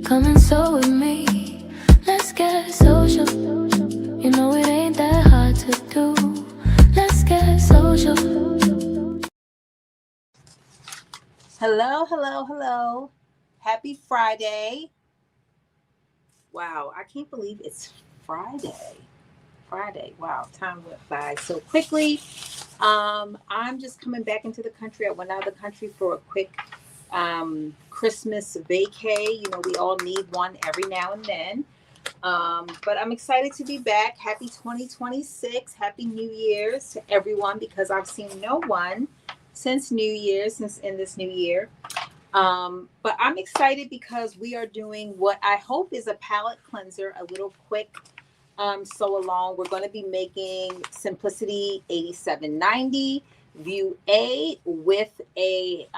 Come and sew with me. Let's get social. You know it ain't that hard to do. Let's get social. Hello, hello, hello. Happy Friday. Wow, I can't believe it's Friday. Friday. Wow, time went by so quickly. I'm just coming back into the country. I went out of the country for a quick Christmas vacay. You know, we all need one every now and then. But I'm excited to be back. Happy 2026. Happy New Year's to everyone because I've seen no one since New Year's, since in this new year. But I'm excited because we are doing what I hope is a palette cleanser, a little quick sew along. We're going to be making Simplicity 8790 View A with a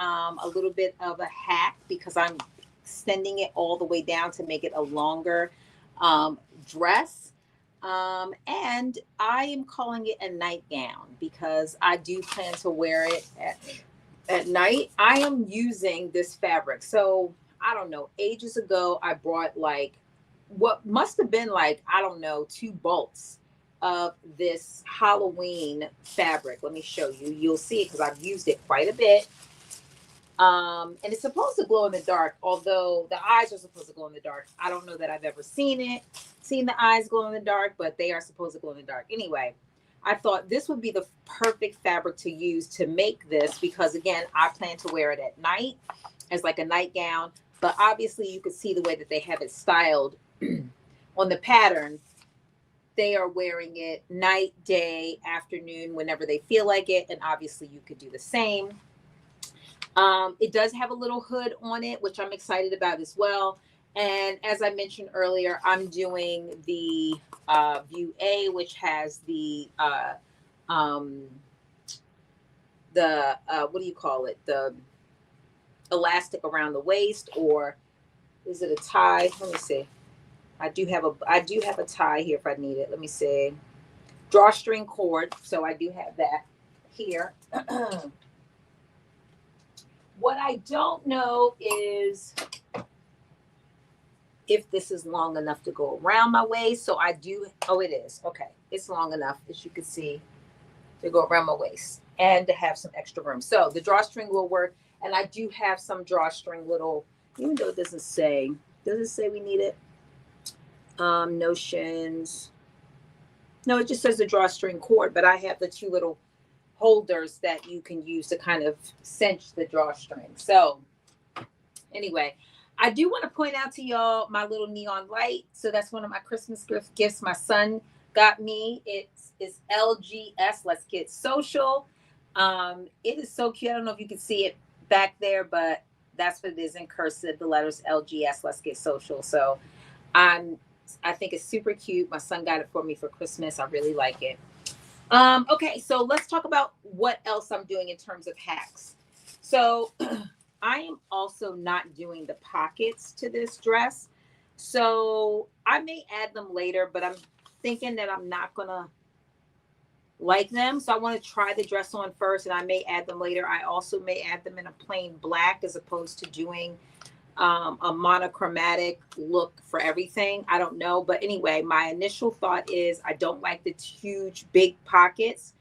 little bit of a hack because I'm extending it all the way down to make it a longer dress. And I am calling it a nightgown because I do plan to wear it at night. I am using this fabric. So I don't know, ages ago, I brought like what must have been like, I don't know, 2 bolts of this Halloween fabric. Let me show you. You'll see it because I've used it quite a bit. And it's supposed to glow in the dark, although the eyes are supposed to glow in the dark. I don't know that I've ever seen the eyes glow in the dark, but they are supposed to glow in the dark. Anyway, I thought this would be the perfect fabric to use to make this because, again, I plan to wear it at night as like a nightgown. But obviously, you can see the way that they have it styled on the pattern. They are wearing it night, day, afternoon, whenever they feel like it. And obviously, you could do the same. It does have a little hood on it, which I'm excited about as well. And as I mentioned earlier, I'm doing the View A, which has the what do you call it? The elastic around the waist, or is it a tie? Let me see. I do have a tie here if I need it. Let me see. Drawstring cord. So I do have that here. What I don't know is if this is long enough to go around my waist. So I do, oh, it is. Okay. It's long enough, as you can see, to go around my waist and to have some extra room. So the drawstring will work. And I do have some drawstring little, even though it does it say we need it? Notions. No, it just says the drawstring cord, but I have the 2 little holders that you can use to kind of cinch the drawstring. So anyway, I do want to point out to y'all my little neon light. So that's one of my Christmas gifts my son got me. It's LGS, Let's Get Social. It is so cute. I don't know if you can see it back there, but that's what it is in cursive, the letters LGS, Let's Get Social. So I think it's super cute. My son got it for me for Christmas. I really like it. Okay, so let's talk about what else I'm doing in terms of hacks. So I am also not doing the pockets to this dress. So I may add them later, but I'm thinking that I'm not going to like them. So I want to try the dress on first and I may add them later. I also may add them in a plain black as opposed to doing a monochromatic look for everything. I don't know. But anyway, my initial thought is I don't like the huge, big pockets.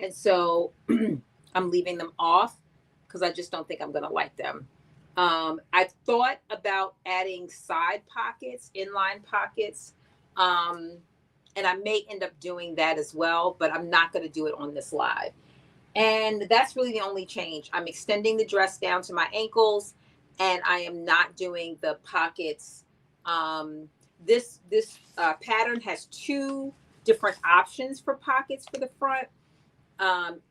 And so I'm leaving them off because I just don't think I'm going to like them. I thought about adding side pockets, inline pockets. And I may end up doing that as well, but I'm not going to do it on this live. And that's really the only change. I'm extending the dress down to my ankles and I am not doing the pockets. This pattern has 2 different options for pockets for the front.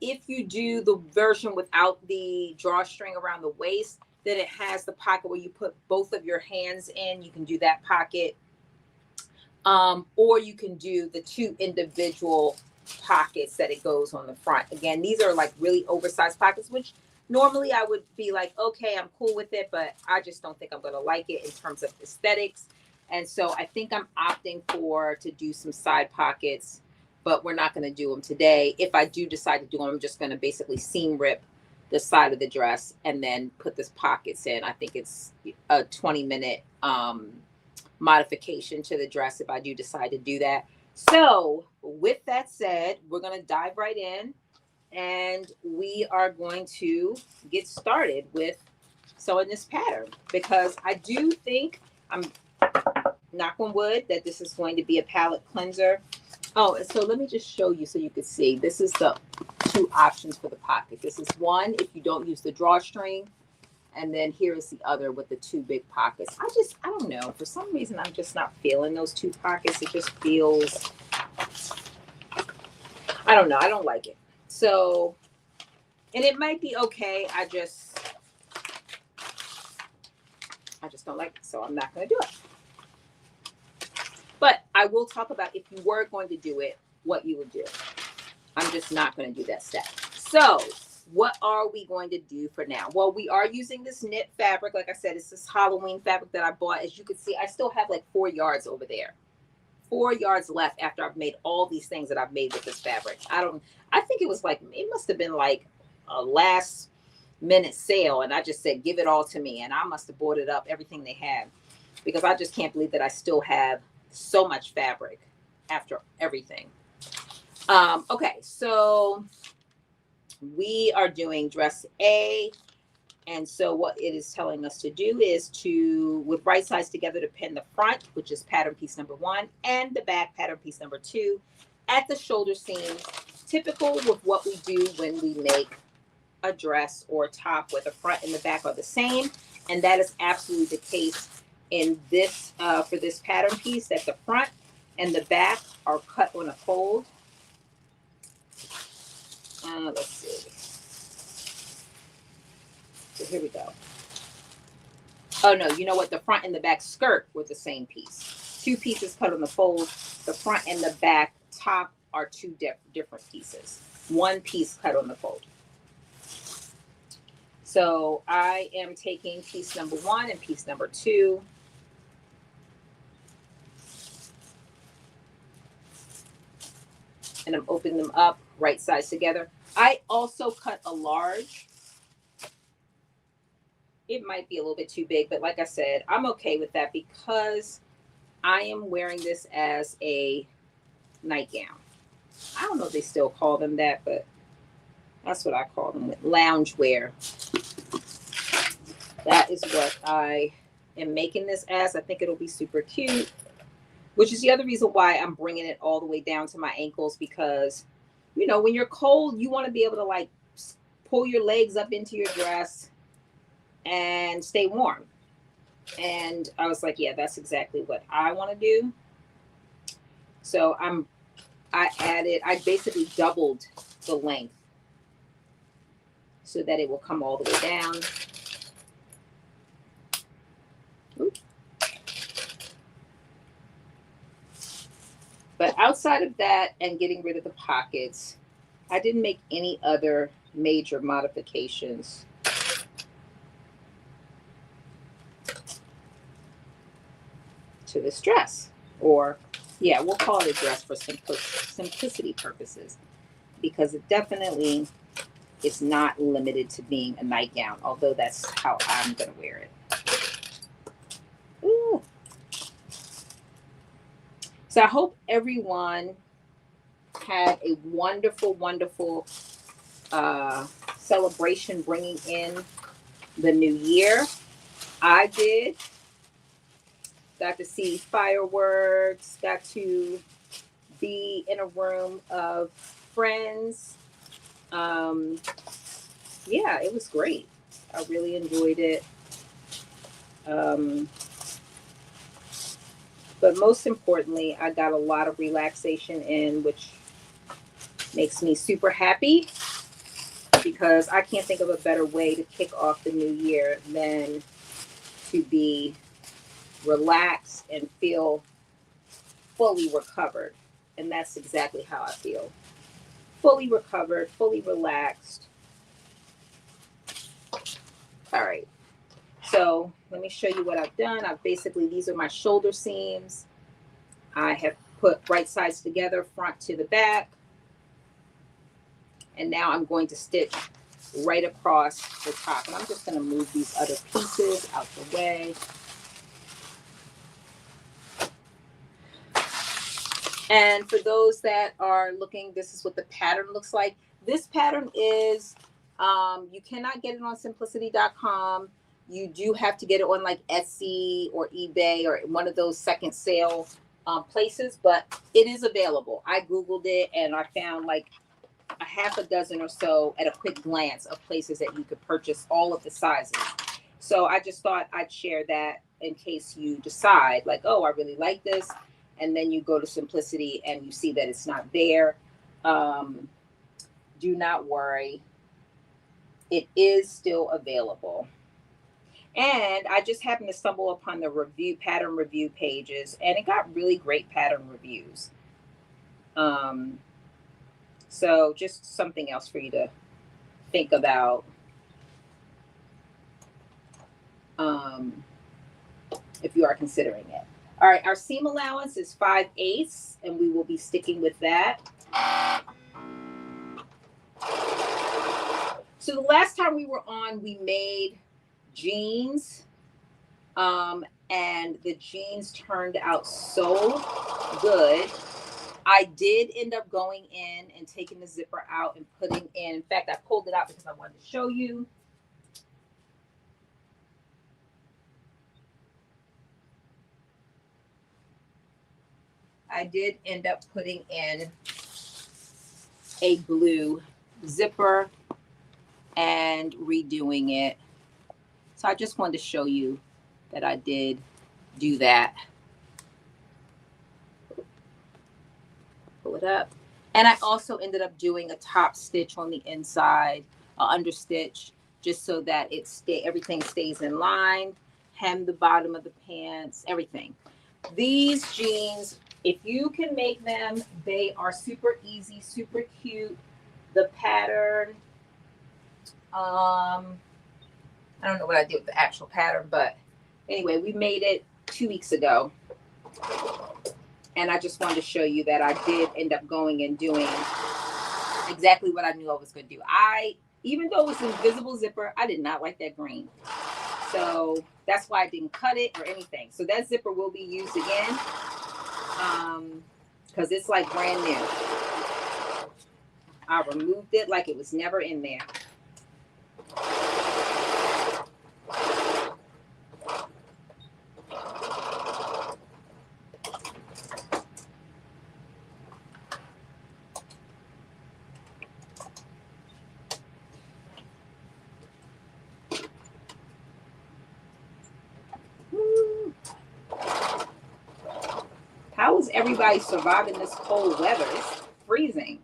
If you do the version without the drawstring around the waist, then it has the pocket where you put both of your hands in. You can do that pocket. Or you can do the 2 individual pockets that it goes on the front. Again, these are like really oversized pockets, which normally I would be like, okay, I'm cool with it, but I just don't think I'm going to like it in terms of aesthetics. And so I think I'm opting to do some side pockets, but we're not going to do them today. If I do decide to do them, I'm just going to basically seam rip the side of the dress and then put this pockets in. I think it's a 20-minute modification to the dress if I do decide to do that. So with that said, we're going to dive right in and we are going to get started with sewing this pattern because I do think, I'm knock on wood, that this is going to be a palette cleanser. Oh, and so let me just show you so you can see. This is the two options for the pocket. This is one if you don't use the drawstring, and then here is the other with the two big pockets. I don't know. For some reason, I'm just not feeling those two pockets. It just feels, I don't know. I don't like it. So, and it might be okay. I just don't like it. So I'm not going to do it. But I will talk about if you were going to do it, what you would do. I'm just not going to do that step. So what are we going to do for now? Well, we are using this knit fabric. Like I said, it's this Halloween fabric that I bought. As you can see, I still have like 4 yards over there. 4 yards left after I've made all these things that I've made with this fabric. I think it was like, it must have been like a last minute sale. And I just said, give it all to me. And I must have bought it up, everything they had, because I just can't believe that I still have so much fabric after everything. Okay, so we are doing dress A. And so what it is telling us to do is to, with right sides together, to pin the front, which is pattern piece number 1, and the back, pattern piece number 2, at the shoulder seam, typical with what we do when we make a dress or a top where the front and the back are the same. And that is absolutely the case in this, for this pattern piece, that the front and the back are cut on a fold. Let's see. So here we go. Oh no, you know what? The front and the back skirt were the same piece. 2 pieces cut on the fold. The front and the back top are 2 different pieces. 1 piece cut on the fold. So I am taking piece number 1 and piece number 2. And I'm opening them up right sides together. I also cut a large. It might be a little bit too big, but like I said, I'm okay with that because I am wearing this as a nightgown. I don't know if they still call them that, but that's what I call them, lounge wear. That is what I am making this as. I think it'll be super cute, which is the other reason why I'm bringing it all the way down to my ankles, because, you know, when you're cold, you want to be able to like pull your legs up into your dress and stay warm. And I was like, yeah, that's exactly what I want to do. So I basically doubled the length so that it will come all the way down. Oops. But outside of that and getting rid of the pockets, I didn't make any other major modifications to this dress. Or, yeah, we'll call it a dress for simplicity purposes, because it definitely is not limited to being a nightgown, although that's how I'm going to wear it. Ooh. So I hope everyone had a wonderful, wonderful celebration bringing in the new year. I did. Got to see fireworks, got to be in a room of friends. Yeah, it was great. I really enjoyed it. But most importantly, I got a lot of relaxation in, which makes me super happy, because I can't think of a better way to kick off the new year than to be relaxed and feel fully recovered. And that's exactly how I feel. Fully recovered, fully relaxed. All right. So let me show you what I've done. These are my shoulder seams. I have put right sides together, front to the back. And now I'm going to stitch right across the top. And I'm just going to move these other pieces out the way. And for those that are looking, this is what the pattern looks like. This pattern is, you cannot get it on simplicity.com. You do have to get it on like Etsy or eBay or one of those second sale places, but it is available. I Googled it and I found like a half a dozen or so at a quick glance of places that you could purchase all of the sizes. So I just thought I'd share that in case you decide like, oh, I really like this. And then you go to Simplicity and you see that it's not there. Do not worry. It is still available. And I just happened to stumble upon the pattern review pages, and it got really great pattern reviews. So just something else for you to think about. If you are considering it. All right, our seam allowance is 5/8, and we will be sticking with that. So the last time we were on, we made jeans, and the jeans turned out so good. I did end up going in and taking the zipper out and putting in fact, I pulled it out because I wanted to show you. I did end up putting in a blue zipper and redoing it. So I just wanted to show you that I did do that. Pull it up. And I also ended up doing a top stitch on the inside, under stitch, just so that everything stays in line. Hem the bottom of the pants, everything. These jeans, if you can make them, they are super easy, super cute. The pattern, I don't know what I did with the actual pattern, but anyway, we made it 2 weeks ago. And I just wanted to show you that I did end up going and doing exactly what I knew I was going to do. Even though it was an invisible zipper, I did not like that green. So that's why I didn't cut it or anything. So that zipper will be used again because it's like brand new. I removed it like it was never in there. How is everybody surviving this cold weather? It's freezing.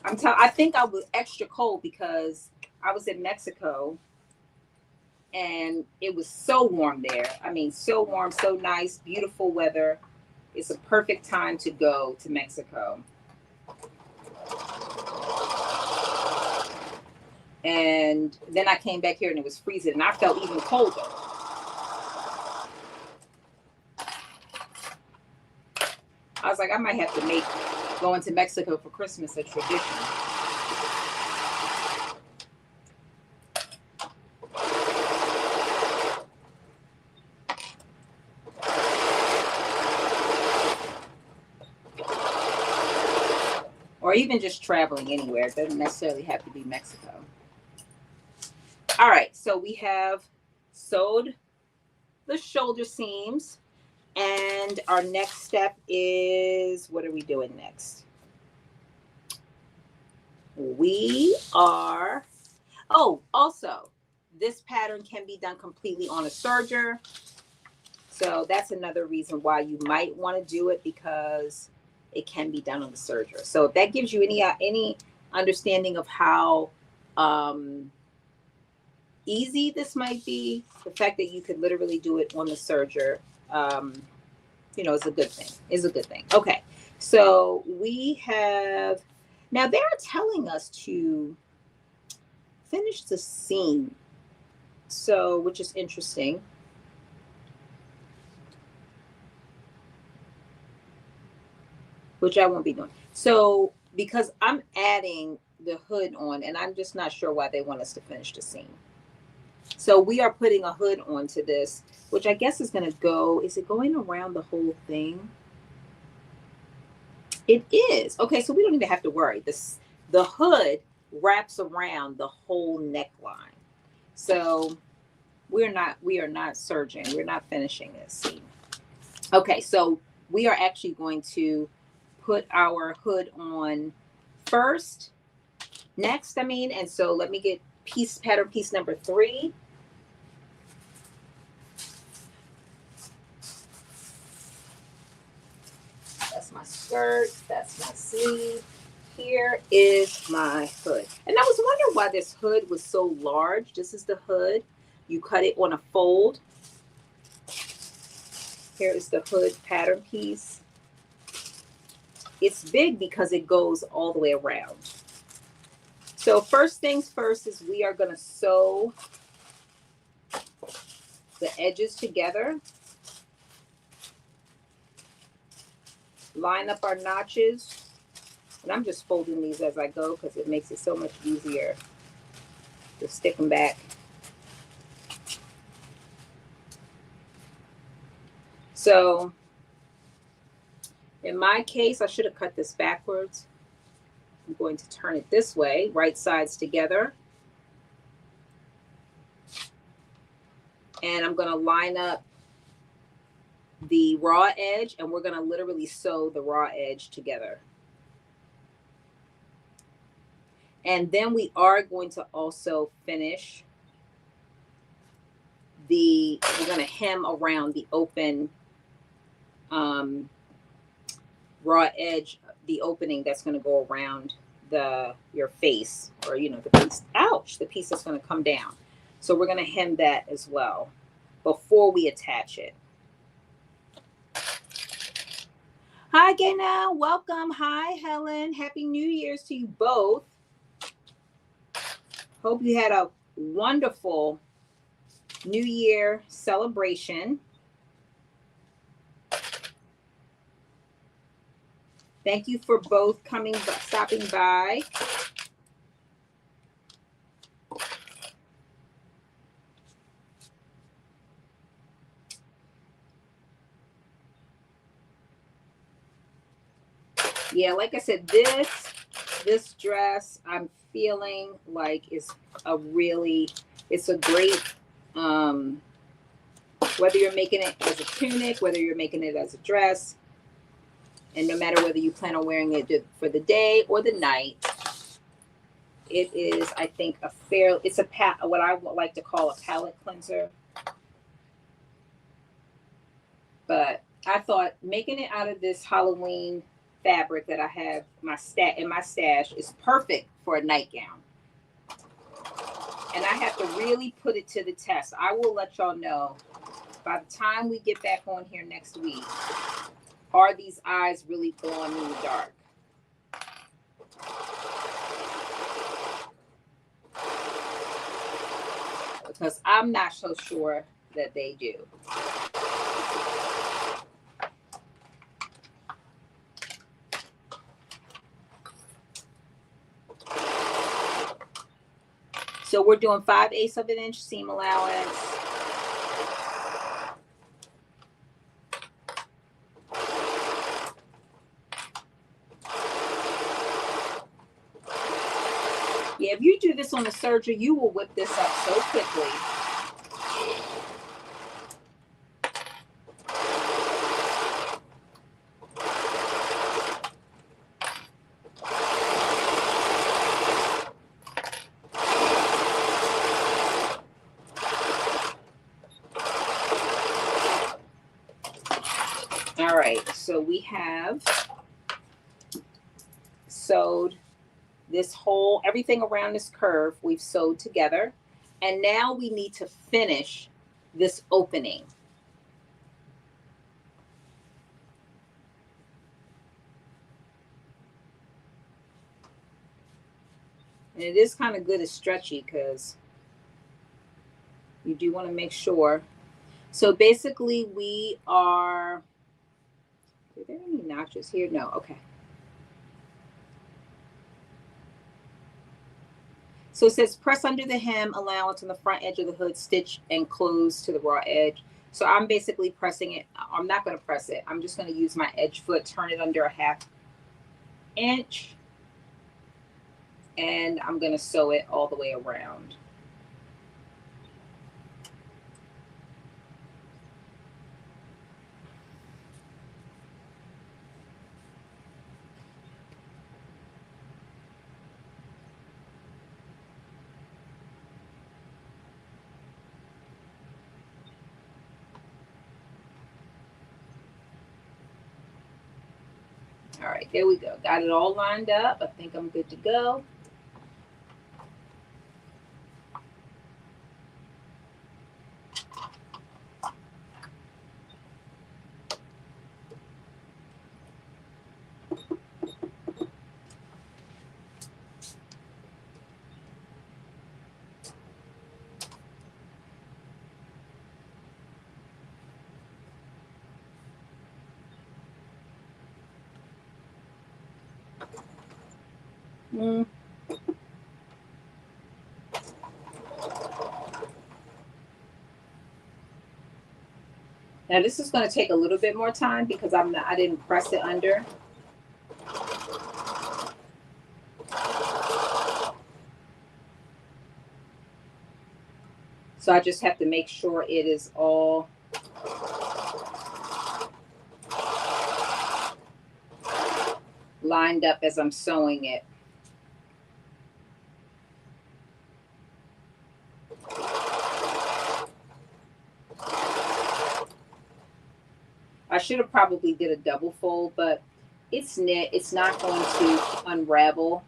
I think I was extra cold because I was in Mexico and it was so warm there. I mean, so warm, so nice, beautiful weather. It's a perfect time to go to Mexico. And then I came back here and it was freezing and I felt even colder. I was like, I might have to make going to Mexico for Christmas a tradition. Or even just traveling anywhere. It doesn't necessarily have to be Mexico. All right, so we have sewed the shoulder seams. And our next step is, what are we doing next? Also, this pattern can be done completely on a serger. So that's another reason why you might want to do it, because it can be done on the serger. So if that gives you any understanding of how easy this might be, the fact that you could literally do it on the serger, is a good thing. Is a good thing. Okay, so we have now. They're telling us to finish the seam, so which is interesting. Which I won't be doing. So because I'm adding the hood on, and I'm just not sure why they want us to finish the seam. So we are putting a hood onto this, which I guess is going to go, is it going around the whole thing? It is. Okay, so we don't even have to worry. The hood wraps around the whole neckline. So we are not serging. We're not finishing this seam. Okay, so we are actually going to put our hood on first, next, I mean, and so let me get pattern piece number 3. That's my skirt, that's my sleeve. Here is my hood. And I was wondering why this hood was so large. This is the hood. You cut it on a fold. Here is the hood pattern piece. It's big because it goes all the way around. So first things first is we are going to sew the edges together. Line up our notches. And I'm just folding these as I go because it makes it so much easier to stick them back. So in my case, I should have cut this backwards. I'm going to turn it this way, right sides together. And I'm going to line up the raw edge, and we're going to literally sew the raw edge together. And then we are going to also finish we're going to hem around the open raw edge, the opening that's going to go around your face, or the piece, the piece that's going to come down. So we're going to hem that as well before we attach it. Hi Gaina, welcome. Hi Helen, happy New Year's to you both. Hope you had a wonderful New Year celebration. Thank you for both stopping by. Yeah, like I said, this dress I'm feeling like it's a great, whether you're making it as a tunic, whether you're making it as a dress, and no matter whether you plan on wearing it for the day or the night, it is, I think, what I would like to call a palette cleanser. But I thought making it out of this Halloween fabric that I have in my stash is perfect for a nightgown. And I have to really put it to the test. I will let y'all know by the time we get back on here next week, are these eyes really glowing in the dark? Because I'm not so sure that they do. So we're doing 5/8 of an inch seam allowance. Yeah, if you do this on a serger, you will whip this up so quickly. All right, so we have sewed everything around this curve, we've sewed together. And now we need to finish this opening. And it is kind of good as stretchy because you do want to make sure. So basically we are, are there any notches here? No, okay. So it says press under the hem allowance on the front edge of the hood, stitch and close to the raw edge. So I'm basically pressing it. I'm not going to press it. I'm just going to use my edge foot, turn it under a half inch, and I'm going to sew it all the way around. All right, there we go. Got it all lined up. I think I'm good to go. Mm. Now this is going to take a little bit more time because I didn't press it under. So I just have to make sure it is all lined up as I'm sewing it. I should have probably did a double fold, but it's knit. It's not going to unravel.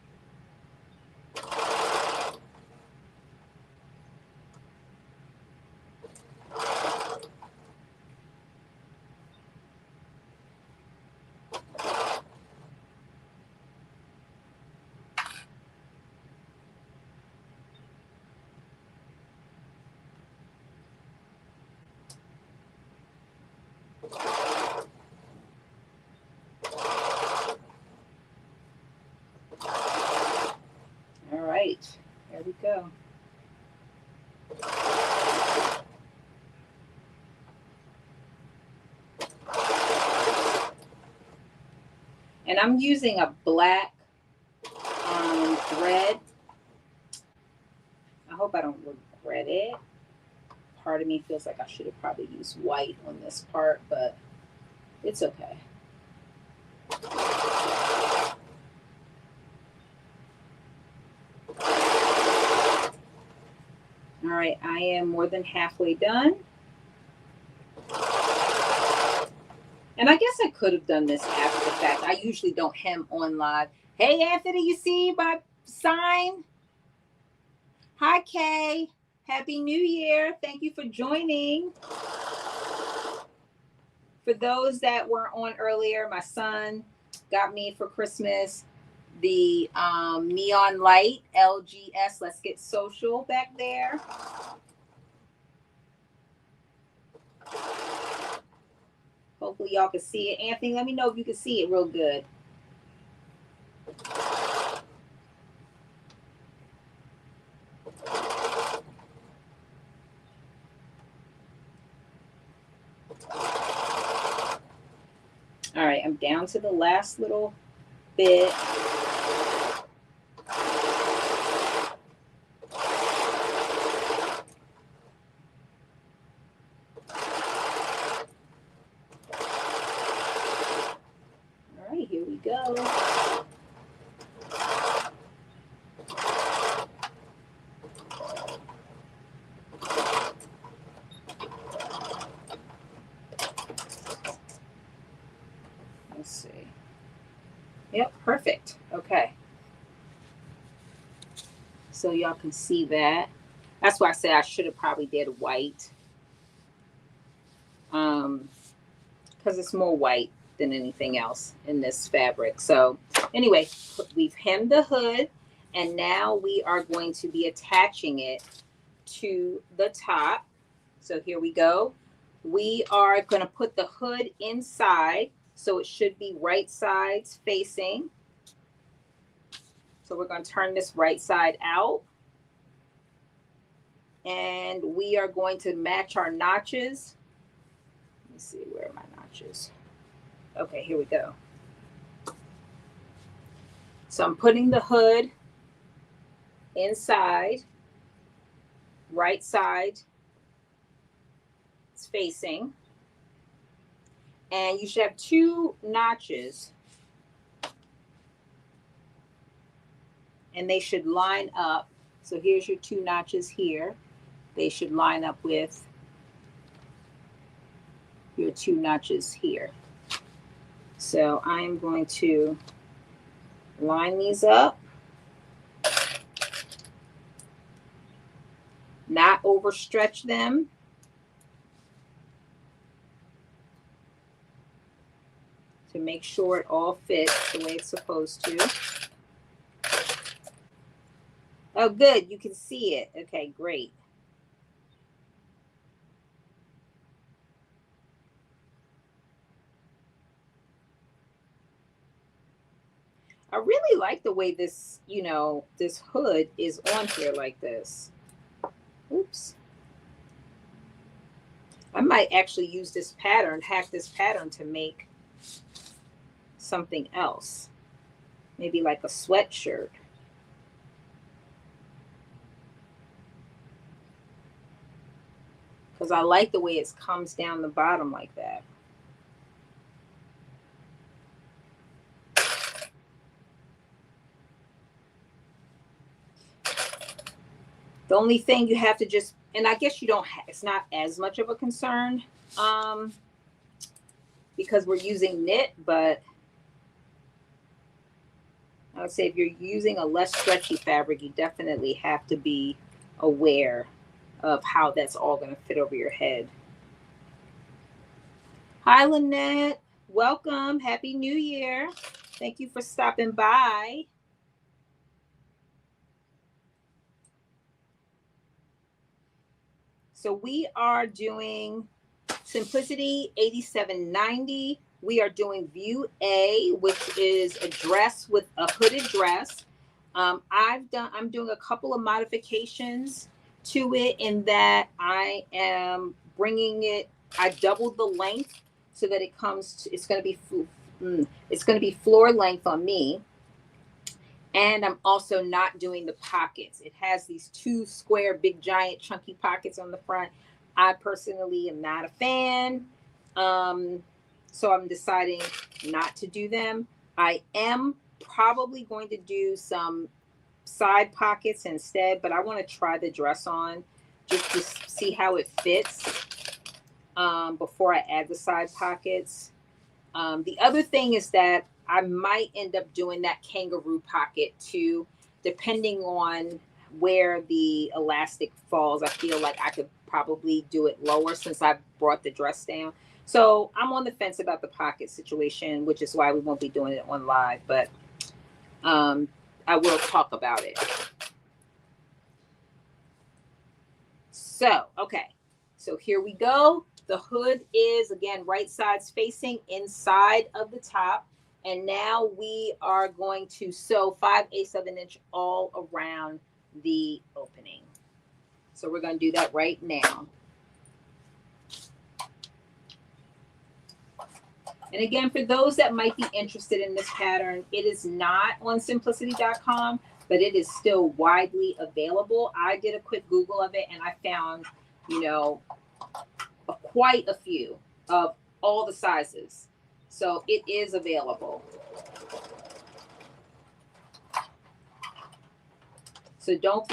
All right, there we go. And I'm using a black thread. I hope I don't regret it. Part of me feels like I should have probably used white on this part, but it's okay. All right, I am more than halfway done. And I guess I could have done this after the fact. I usually don't hem on live. Hey, Anthony, you see my sign? Hi, Kay. Happy New Year. Thank you for joining. For those that weren't on earlier, my son got me for Christmas the neon light LGS Let's Get Social back there. Hopefully y'all can see it. Anthony, let me know if you can see it real good. All right, I'm down to the last little bit. All right, here we go. Let's see. Yep, perfect. Okay. So y'all can see that. That's why I said I should have probably did white. Because it's more white than anything else in this fabric. So anyway, we've hemmed the hood, and now we are going to be attaching it to the top. So here we go. We are going to put the hood inside, so it should be right sides facing. So we're going to turn this right side out. And we are going to match our notches. Let me see, where are my notches? Okay, here we go. So I'm putting the hood inside, right side it's facing, and you should have 2 notches, and they should line up. So here's your 2 notches here. They should line up with your 2 notches here. So I'm going to line these up, not overstretch them. To make sure it all fits the way it's supposed to. Oh, good. You can see it. Okay, great. I really like the way this, this hood is on here like this. Oops. I might actually use this pattern, hack this pattern to make something else. Maybe like a sweatshirt. Because I like the way it comes down the bottom like that. The only thing you have to just, and I guess you don't have, it's not as much of a concern because we're using knit, but I would say if you're using a less stretchy fabric, you definitely have to be aware of how that's all going to fit over your head. Hi, Lynette. Welcome. Happy New Year. Thank you for stopping by. So we are doing Simplicity 8790. We are doing View A, which is a dress with a hooded dress. I'm doing a couple of modifications to it in that I am bringing it. I doubled the length so that it comes to, it's going to be floor length on me. And I'm also not doing the pockets. It has these 2 square, big, giant, chunky pockets on the front. I personally am not a fan. So I'm deciding not to do them. I am probably going to do some side pockets instead, but I want to try the dress on just to see how it fits before I add the side pockets. The other thing is that I might end up doing that kangaroo pocket too, depending on where the elastic falls. I feel like I could probably do it lower since I brought the dress down. So I'm on the fence about the pocket situation, which is why we won't be doing it on live, but I will talk about it. So, okay. So here we go. The hood is, again, right sides facing inside of the top. And now we are going to sew 5/8 of an inch all around the opening. So we're going to do that right now. And again, for those that might be interested in this pattern, it is not on simplicity.com, but it is still widely available. I did a quick Google of it and I found, quite a few of all the sizes. So it is available. So don't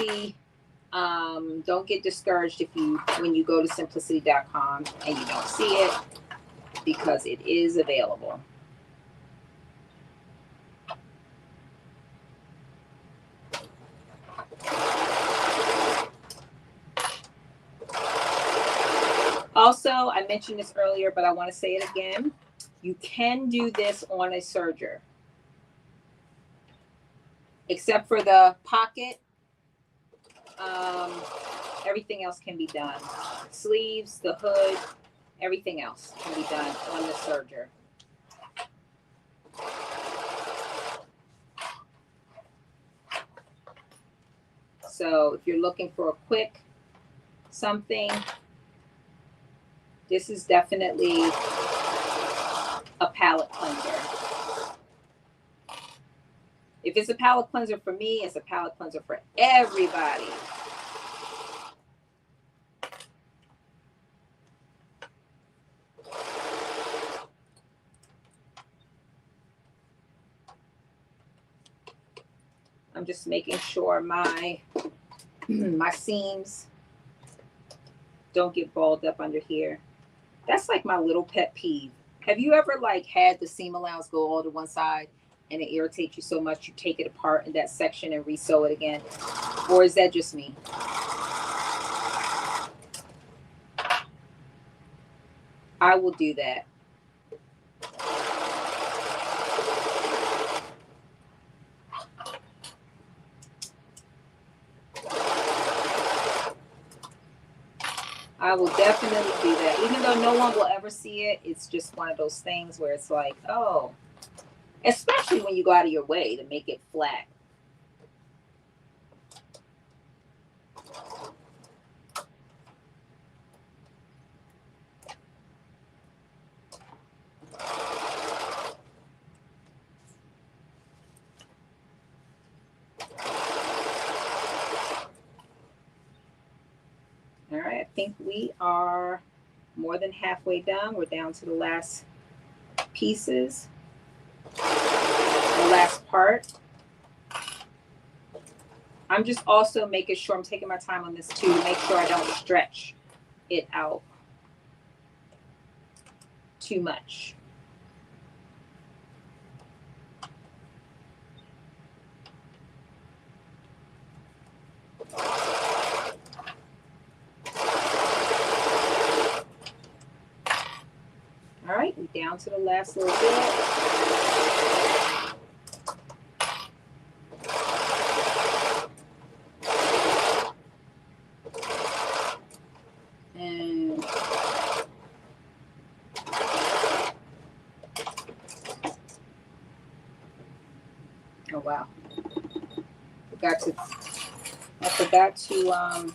get discouraged when you go to simplicity.com and you don't see it, because it is available. Also, I mentioned this earlier, but I want to say it again. You can do this on a serger. Except for the pocket, everything else can be done. Sleeves, the hood, everything else can be done on the serger. So if you're looking for a quick something, this is definitely a palette cleanser. If it's a palate cleanser for me, it's a palate cleanser for everybody. I'm just making sure my my seams don't get balled up under here. That's like my little pet peeve. Have you ever like had the seam allowance go all to one side and it irritates you so much you take it apart in that section and re-sew it again? Or is that just me? I will do that. I will definitely do that. Even though no one will ever see it, it's just one of those things where it's like, oh, especially when you go out of your way to make it flat. All right, I think we are more than halfway done. We're down to the last pieces, the last part. I'm just also making sure I'm taking my time on this too to make sure I don't stretch it out too much. All right, we're down to the last little bit. And oh wow, I forgot to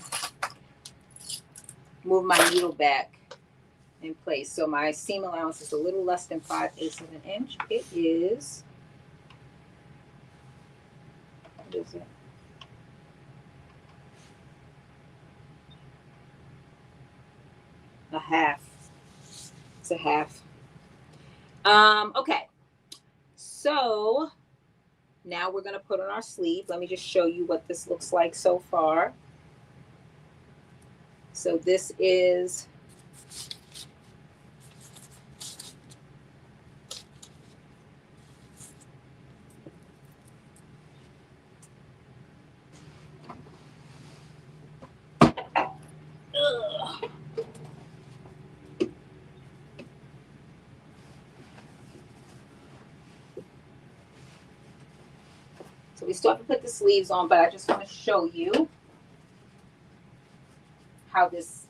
move my needle back in place. So my seam allowance is a little less than 5/8 of an inch. It is, what is it? A half. It's a half. Okay. So now we're gonna put on our sleeve. Let me just show you what this looks like so far. So this is so we still have to put the sleeves on, but I just want to show you how this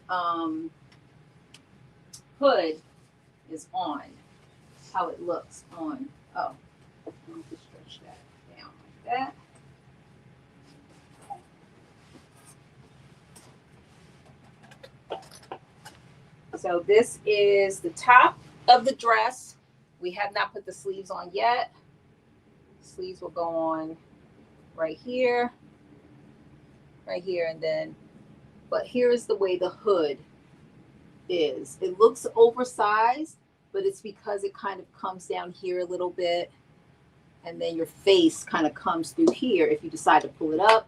hood is on, how it looks on. Oh, let me just stretch that down like that. So this is the top of the dress. We have not put the sleeves on yet. Sleeves will go on right here, and then, but here is the way the hood is. It looks oversized, but it's because it kind of comes down here a little bit, and then your face kind of comes through here if you decide to pull it up,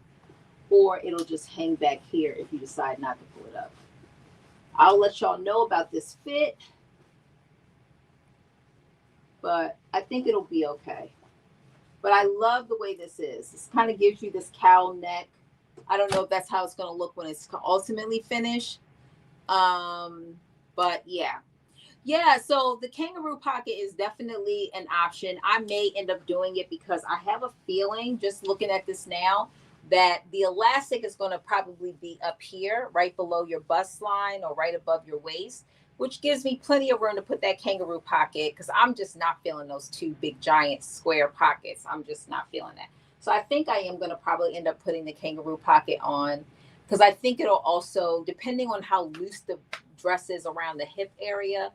or it'll just hang back here if you decide not to pull it up. I'll let y'all know about this fit, but I think it'll be okay. But I love the way this is. This kind of gives you this cowl neck. I don't know if that's how it's going to look when it's ultimately finished. But yeah. Yeah, so the kangaroo pocket is definitely an option. I may end up doing it because I have a feeling, just looking at this now, that the elastic is going to probably be up here, right below your bust line or right above your waist, which gives me plenty of room to put that kangaroo pocket, because I'm just not feeling those two big giant square pockets. I'm just not feeling that. So I think I am going to probably end up putting the kangaroo pocket on, because I think it'll also, depending on how loose the dress is around the hip area,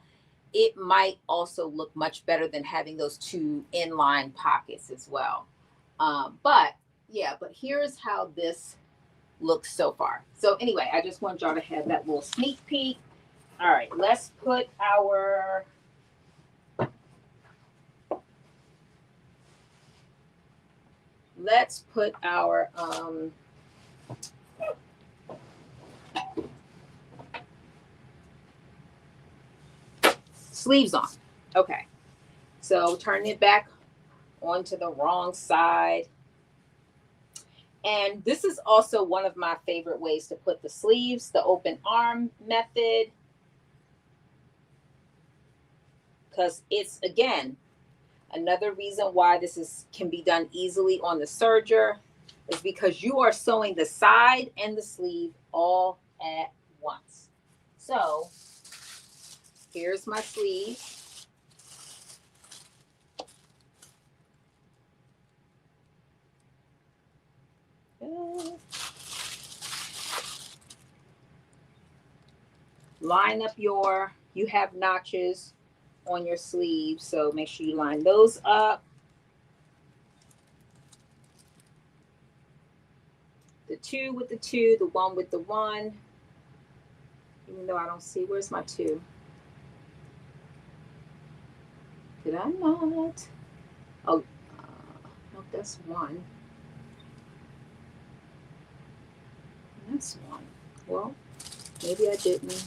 it might also look much better than having those two inline pockets as well. But yeah, but here's how this looks so far. So anyway, I just want y'all to have that little sneak peek. All right, let's put our sleeves on. Okay, so turn it back onto the wrong side. And this is also one of my favorite ways to put the sleeves, the open arm method, because it's, again, another reason why this can be done easily on the serger is because you are sewing the side and the sleeve all at once. So here's my sleeve. Line up you have notches on your sleeves, so make sure you line those up. The 2 with the 2, the 1 with the 1. Even though I don't see, where's my 2? Did I not? Oh, no, that's 1. That's 1. Well, maybe I didn't.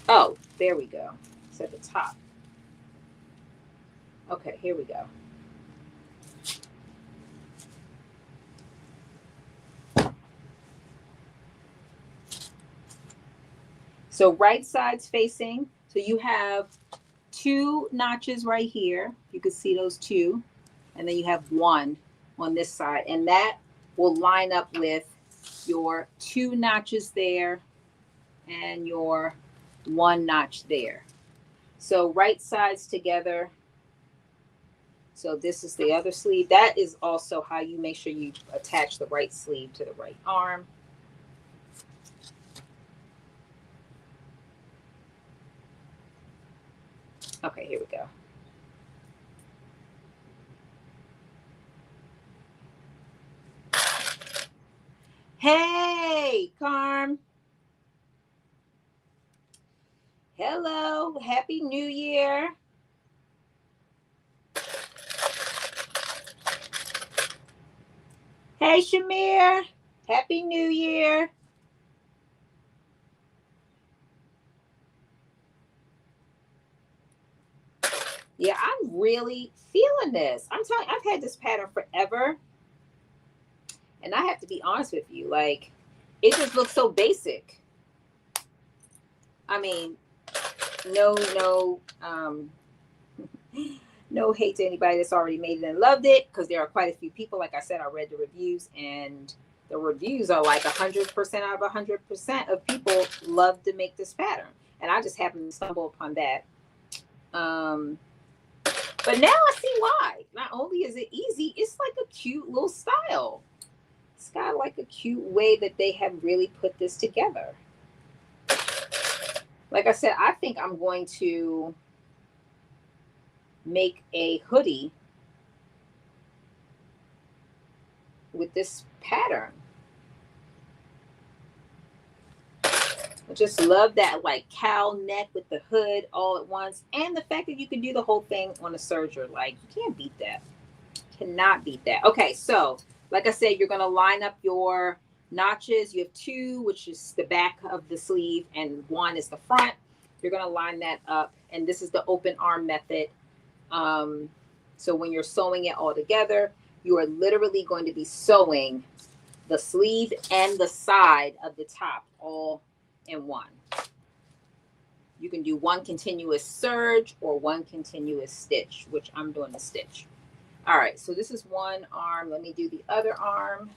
Oh, there we go. It's at the top. Okay, here we go. So right side's facing. So you have 2 notches right here. You can see those 2. And then you have 1 on this side. And that will line up with your 2 notches there and your 1 notch there. So right sides together. So this is the other sleeve. That is also how you make sure you attach the right sleeve to the right arm. Okay, here we go. Hey, Carm. Hello. Happy New Year. Hey, Shamir. Happy New Year. Yeah, I'm really feeling this. I'm telling you, I've had this pattern forever. And I have to be honest with you, like, it just looks so basic. I mean, no hate to anybody that's already made it and loved it, because there are quite a few people. Like I said, I read the reviews, and the reviews are like 100% out of 100% of people love to make this pattern. And I just happened to stumble upon that. But now I see why. Not only is it easy, it's like a cute little style. It's got like a cute way that they have really put this together. Like I said, I think I'm going to make a hoodie with this pattern. I just love that like cowl neck with the hood all at once. And the fact that you can do the whole thing on a serger. Like, you can't beat that. Cannot beat that. Okay, so like I said, you're going to line up your notches. You have 2, which is the back of the sleeve, and 1 is the front. You're going to line that up. And this is the open arm method. So when you're sewing it all together, you are literally going to be sewing the sleeve and the side of the top all in one. You can do 1 continuous serge or 1 continuous stitch, which I'm doing the stitch. All right, so this is one arm. Let me do the other arm.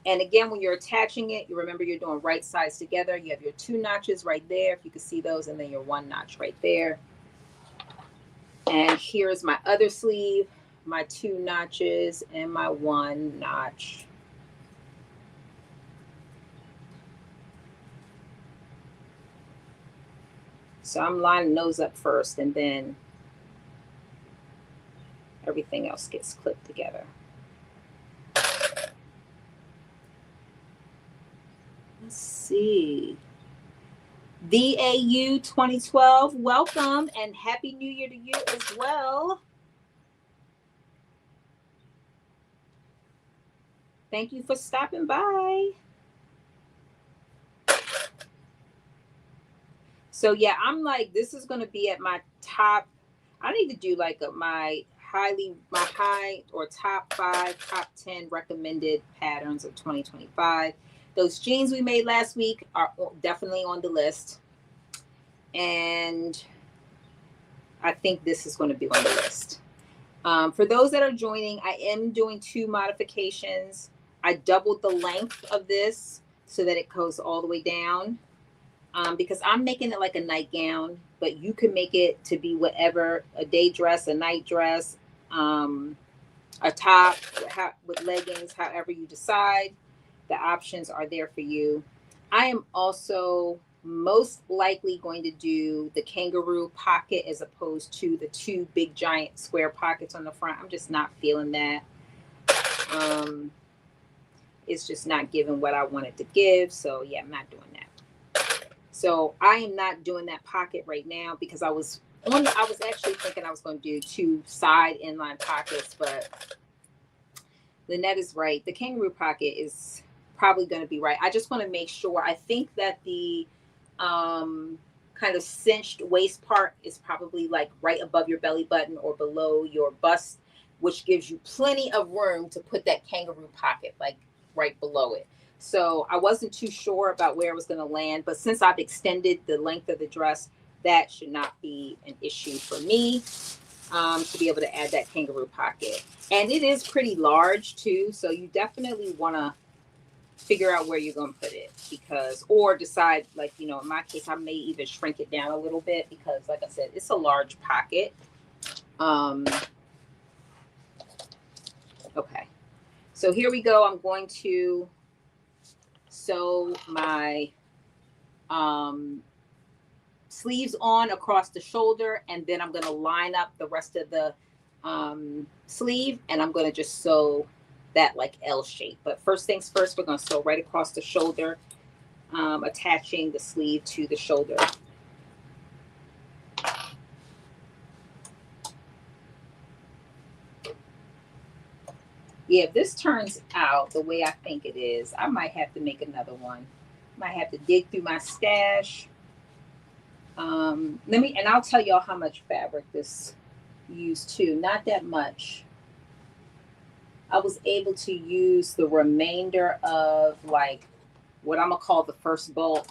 And again, when you're attaching it, you remember you're doing right sides together. You have your 2 notches right there, if you can see those, and then your 1 notch right there. And here's my other sleeve, my 2 notches and my 1 notch. So I'm lining those up first, and then everything else gets clipped together. Let's see. DAU 2012, welcome and Happy New Year to you as well. Thank you for stopping by. So yeah, I'm like, this is going to be at my top. I need to do like my high or top 5, top 10 recommended patterns of 2025. Those jeans we made last week are definitely on the list. And I think this is going to be on the list. For those that are joining, I am doing 2 modifications. I doubled the length of this so that it goes all the way down. Because I'm making it like a nightgown, but you can make it to be whatever, a day dress, a night dress, a top with leggings, however you decide. The options are there for you. I am also most likely going to do the kangaroo pocket as opposed to the 2 big giant square pockets on the front. I'm just not feeling that. It's just not giving what I wanted to give. So yeah, I'm not doing that. So I am not doing that pocket right now because I was actually thinking I was going to do 2 side inline pockets, but Lynette is right. The kangaroo pocket is probably going to be right. I just want to make sure. I think that the kind of cinched waist part is probably like right above your belly button or below your bust, which gives you plenty of room to put that kangaroo pocket like right below it. So I wasn't too sure about where it was going to land, but since I've extended the length of the dress, that should not be an issue for me to be able to add that kangaroo pocket. And it is pretty large too, so you definitely want to figure out where you're going to put it or decide, like, you know, in my case, I may even shrink it down a little bit because, like I said, it's a large pocket. Okay, so here we go. I'm going to sew my sleeves on across the shoulder, and then I'm going to line up the rest of the sleeve, and I'm going to just sew that like L shape. But first things first, we're going to sew right across the shoulder, attaching the sleeve to the shoulder. Yeah, if this turns out the way I think it is, I might have to make another one. Might have to dig through my stash. And I'll tell y'all how much fabric this used too. Not that much. I was able to use the remainder of like what I'm gonna call the first bulk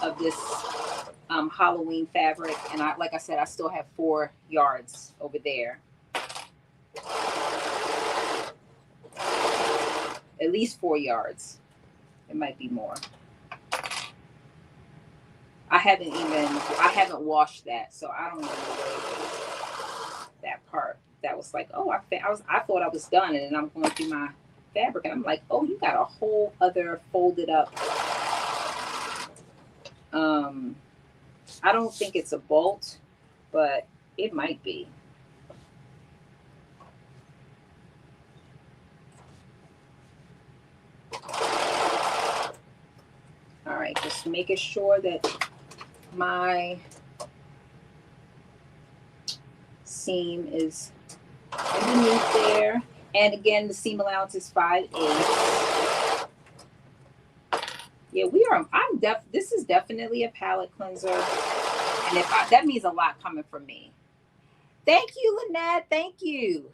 of this Halloween fabric. And like I said, I still have 4 yards over there. At least 4 yards. It might be more. I haven't washed that, so I don't know that part. That was like, oh, I thought I was done, and then I'm going through my fabric, and I'm like, oh, you got a whole other folded up. I don't think it's a bolt, but it might be. All right, just making sure that my seam is underneath there. And again, the seam allowance is 5/8. Yeah, this is definitely a palette cleanser. And that means a lot coming from me. Thank you, Lynette. Thank you.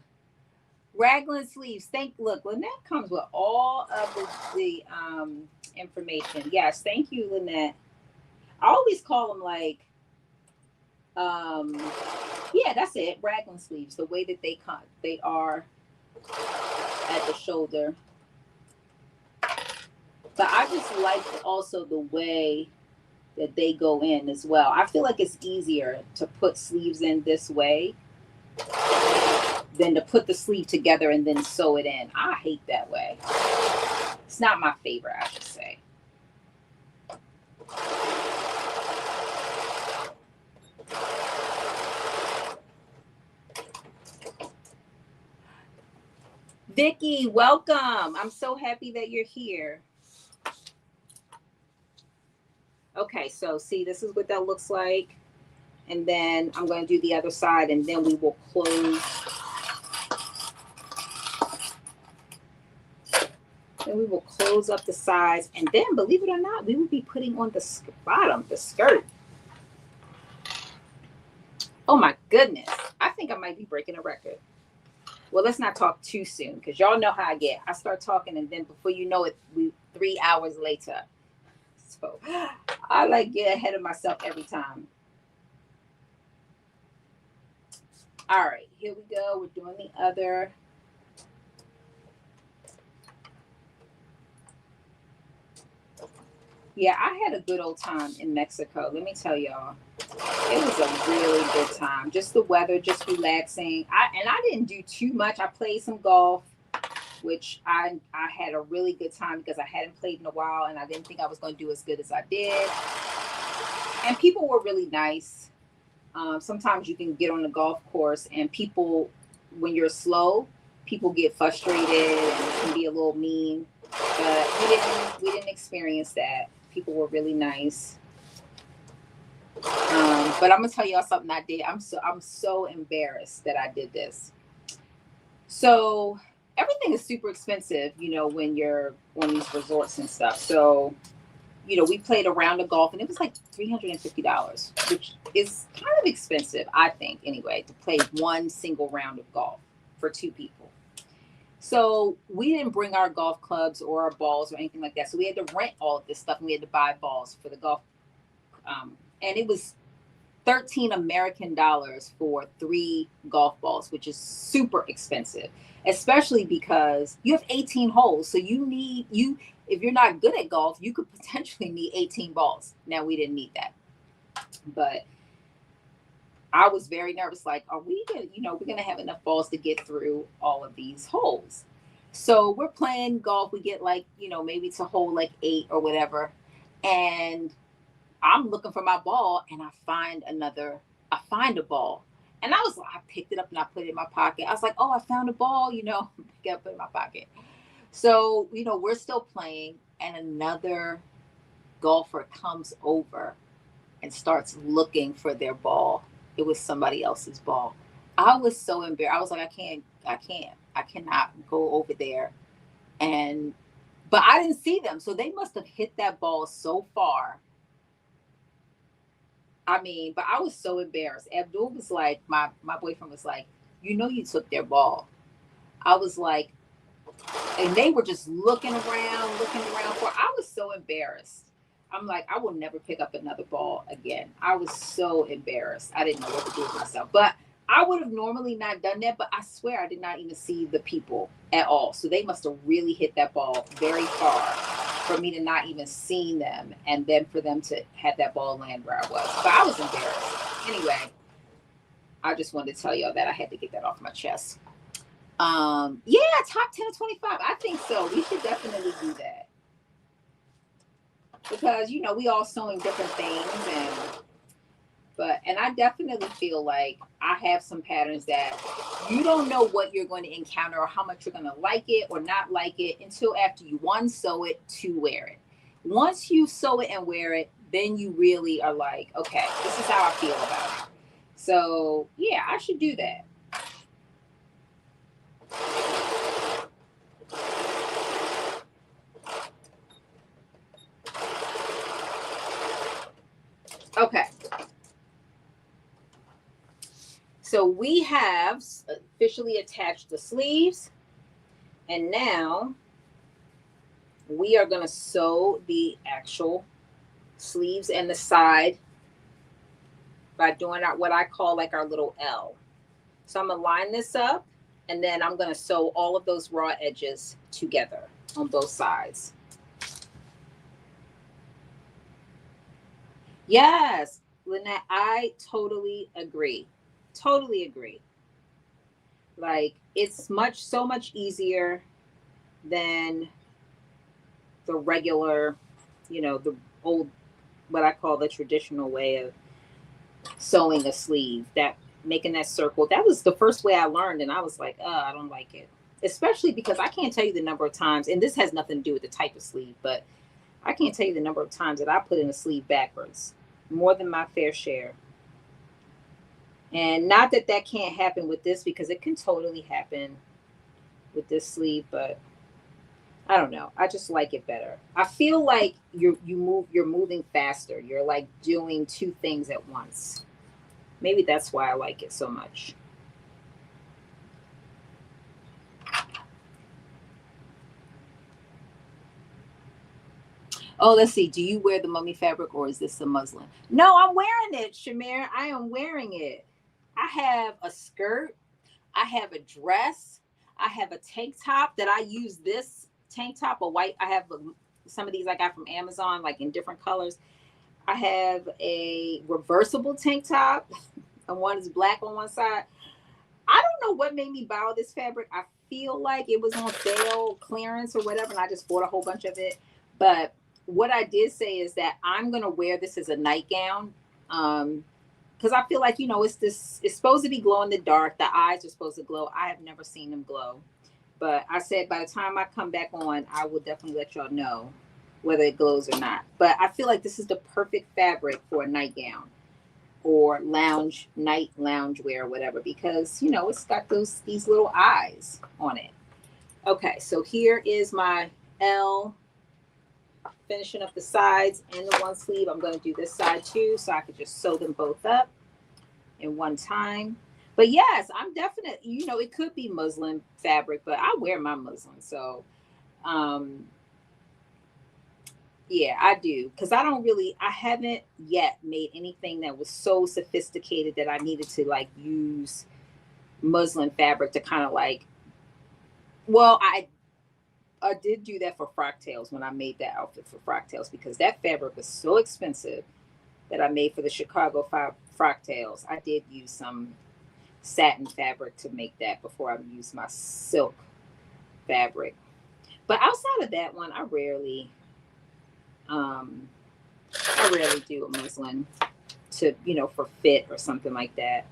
Raglan sleeves. Look, Lynette comes with all of the information. Yes, thank you, Lynette. I always call them like, yeah, that's it. Raglan sleeves. The way that they are at the shoulder. But I just like also the way that they go in as well. I feel like it's easier to put sleeves in this way than to put the sleeve together and then sew it in. I hate that way. It's not my favorite, I should say. Vicky, welcome. I'm so happy that you're here. Okay, so see, this is what that looks like. And then I'm going to do the other side, and then we will close. Then we will close up the sides. And then, believe it or not, we will be putting on the bottom, the skirt. Oh my goodness. I think I might be breaking a record. Well, let's not talk too soon, because y'all know how I get. I start talking, and then before you know it, 3 hours later. So I like get ahead of myself every time. All right, here we go. We're doing the other. Yeah, I had a good old time in Mexico. Let me tell y'all, it was a really good time. Just the weather, just relaxing. I didn't do too much. I played some golf, which I had a really good time because I hadn't played in a while, and I didn't think I was going to do as good as I did. And people were really nice. Sometimes you can get on the golf course, and people, when you're slow, people get frustrated and can be a little mean. But we didn't experience that. People were really nice. But I'm gonna tell y'all something I did. I'm so embarrassed that I did this. So everything is super expensive, when you're on these resorts and stuff. So, we played a round of golf, and it was like $350, which is kind of expensive, I think, anyway, to play one single round of golf for 2 people. So we didn't bring our golf clubs or our balls or anything like that. So we had to rent all of this stuff, and we had to buy balls for the golf. And it was 13 American dollars for 3 golf balls, which is super expensive, especially because you have 18 holes. So if you're not good at golf, you could potentially need 18 balls. Now, we didn't need that, but I was very nervous. Like, are we going to, we're going to have enough balls to get through all of these holes? So we're playing golf. We get like, maybe to hole like 8 or whatever. And I'm looking for my ball, and I find a ball. And I picked it up and I put it in my pocket. I was like, oh, I found a ball, pick it up, put it in my pocket. So, we're still playing, and another golfer comes over and starts looking for their ball. It was somebody else's ball. I was so embarrassed. I was like, I cannot go over there. But I didn't see them. So they must have hit that ball so far. But I was so embarrassed. Abdul was like, my boyfriend was like, you took their ball. I was like, and they were just looking around I was so embarrassed. I'm like, I will never pick up another ball again. I was so embarrassed. I didn't know what to do with myself. But I would have normally not done that, but I swear I did not even see the people at all. So they must have really hit that ball very far for me to not even see them, and then for them to have that ball land where I was. But I was embarrassed. Anyway, I just wanted to tell y'all that I had to get that off my chest. Yeah, top 10 of 25. I think so. We should definitely do that. Because, we all sewing different things, and I definitely feel like I have some patterns that you don't know what you're going to encounter or how much you're going to like it or not like it until after you, 1, sew it, 2, wear it. Once you sew it and wear it, then you really are like, okay, this is how I feel about it. So yeah, I should do that. Okay. So we have officially attached the sleeves, and now we are going to sew the actual sleeves and the side by doing what I call like our little L. So I'm going to line this up, and then I'm going to sew all of those raw edges together on both sides. Yes, Lynette, I totally agree. Totally agree. Like, it's so much easier than the regular, the old, what I call the traditional way of sewing a sleeve, that making that circle. That was the first way I learned, and I was like, I don't like it. especially because I can't tell you the number of times, and this has nothing to do with the type of sleeve, but I can't tell you the number of times that I put in a sleeve backwards, more than my fair share. And not that that can't happen with this, because it can totally happen with this sleeve, but I don't know. I just like it better. I feel like you're moving faster. You're like doing two things at once. Maybe that's why I like it so much. Oh, let's see. Do you wear the mummy fabric or is this a muslin? No, I'm wearing it, Shamir. I am wearing it. I have a skirt. I have a dress. I have a tank top that I use. This tank top, a white. I have some of these I got from Amazon, like in different colors. I have a reversible tank top, and one is black on one side. I don't know what made me buy all this fabric. I feel like it was on sale, clearance, or whatever, and I just bought a whole bunch of it. But what I did say is that I'm gonna wear this as a nightgown, because I feel like, you know, it's supposed to be glow in the dark. The eyes are supposed to glow. I have never seen them glow, but I said by the time I come back on, I will definitely let y'all know whether it glows or not. But I feel like this is the perfect fabric for a nightgown or night lounge wear or whatever, because, you know, it's got these little eyes on it. Okay, so here is my L, finishing up the sides and the one sleeve. I'm going to do this side too, so I could just sew them both up in one time. But yes, I'm definitely, you know, it could be muslin fabric, but I wear my muslin. So yeah, I do, because I haven't yet made anything that was so sophisticated that I needed to like use muslin fabric to kind of like, well, I did do that for Frock Tales when I made that outfit for Frock Tales, because that fabric was so expensive that I made for the Chicago Frock Tales. I did use some satin fabric to make that before I used my silk fabric. But outside of that one, I rarely do a muslin to, you know, for fit or something like that.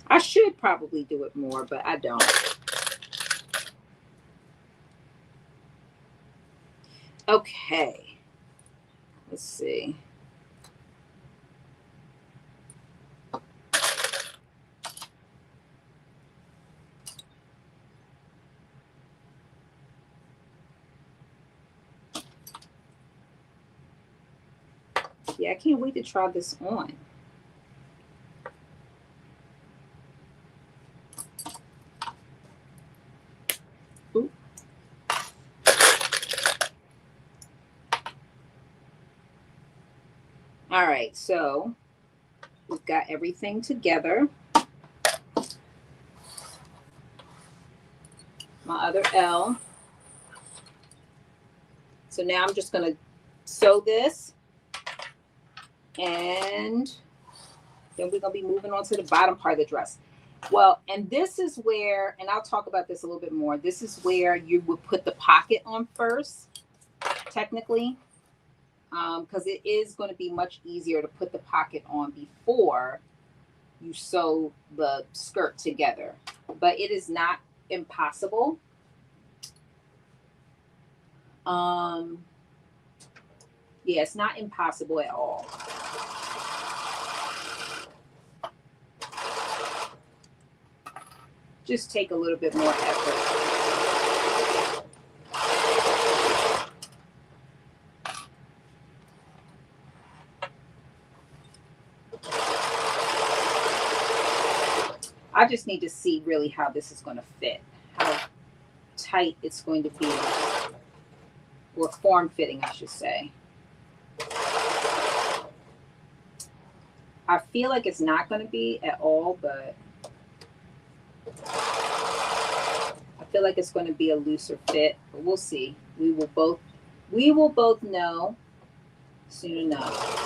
I should probably do it more, but I don't. Okay, let's see. Yeah, I can't wait to try this on. Ooh. All right, so we've got everything together. My other L. So now I'm just going to sew this, and then we're going to be moving on to the bottom part of the dress. Well, and this is where, and I'll talk about this a little bit more, this is where you would put the pocket on first, technically, because it is going to be much easier to put the pocket on before you sew the skirt together. But it is not impossible. Yeah, it's not impossible at all. Just take a little bit more effort. I just need to see really how this is going to fit, how tight it's going to be, or form fitting, I should say. I feel like it's not going to be at all, but I feel like it's going to be a looser fit, but we'll see. We will both know soon enough.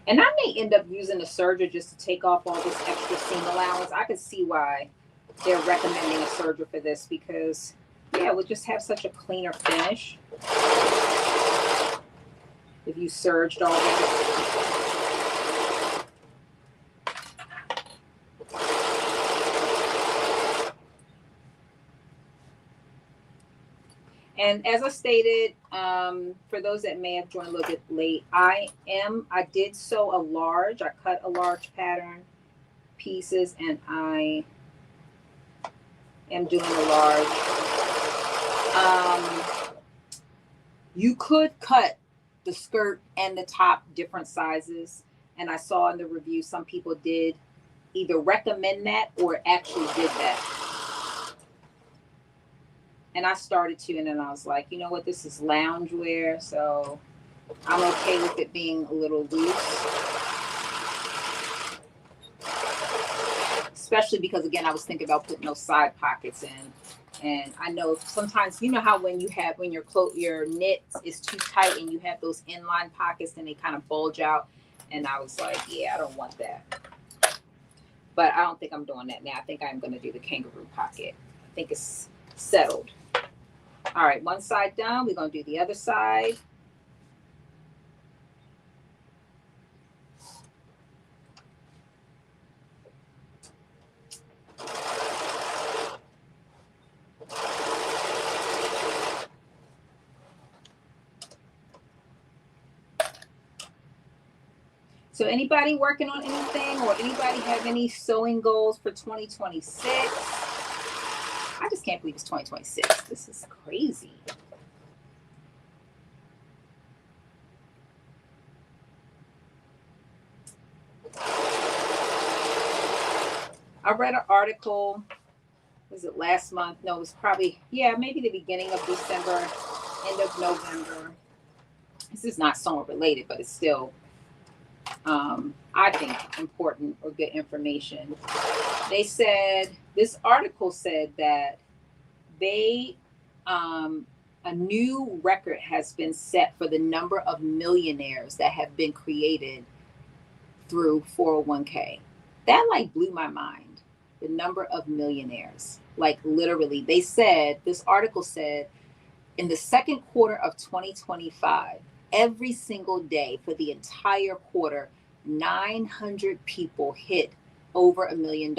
And I may end up using a serger just to take off all this extra seam allowance. I can see why they're recommending a serger for this because, yeah, it would just have such a cleaner finish if you serged all this. And as I stated, for those that may have joined a little bit late, I did sew a large. I cut a large pattern pieces, and I am doing a large. You could cut the skirt and the top different sizes, and I saw in the review some people did either recommend that or actually did that. And I started to, and then I was like, you know what, this is loungewear, so I'm okay with it being a little loose. Especially because, again, I was thinking about putting those side pockets in. And I know sometimes, you know how when your knit is too tight and you have those inline pockets and they kind of bulge out. And I was like, yeah, I don't want that. But I don't think I'm doing that now. I think I'm going to do the kangaroo pocket. I think it's settled. All right, one side done. We're going to do the other side. So anybody working on anything, or anybody have any sewing goals for 2026? I just can't believe it's 2026. This is crazy. I read an article, was it last month? No, it was probably, yeah, maybe the beginning of December, end of November. This is not sewing related, but it's still, I think, important or good information. They said, this article said that a new record has been set for the number of millionaires that have been created through 401k. That like blew my mind. The number of millionaires, like literally, they said, this article said, in the second quarter of 2025, every single day for the entire quarter, 900 people hit over $1 million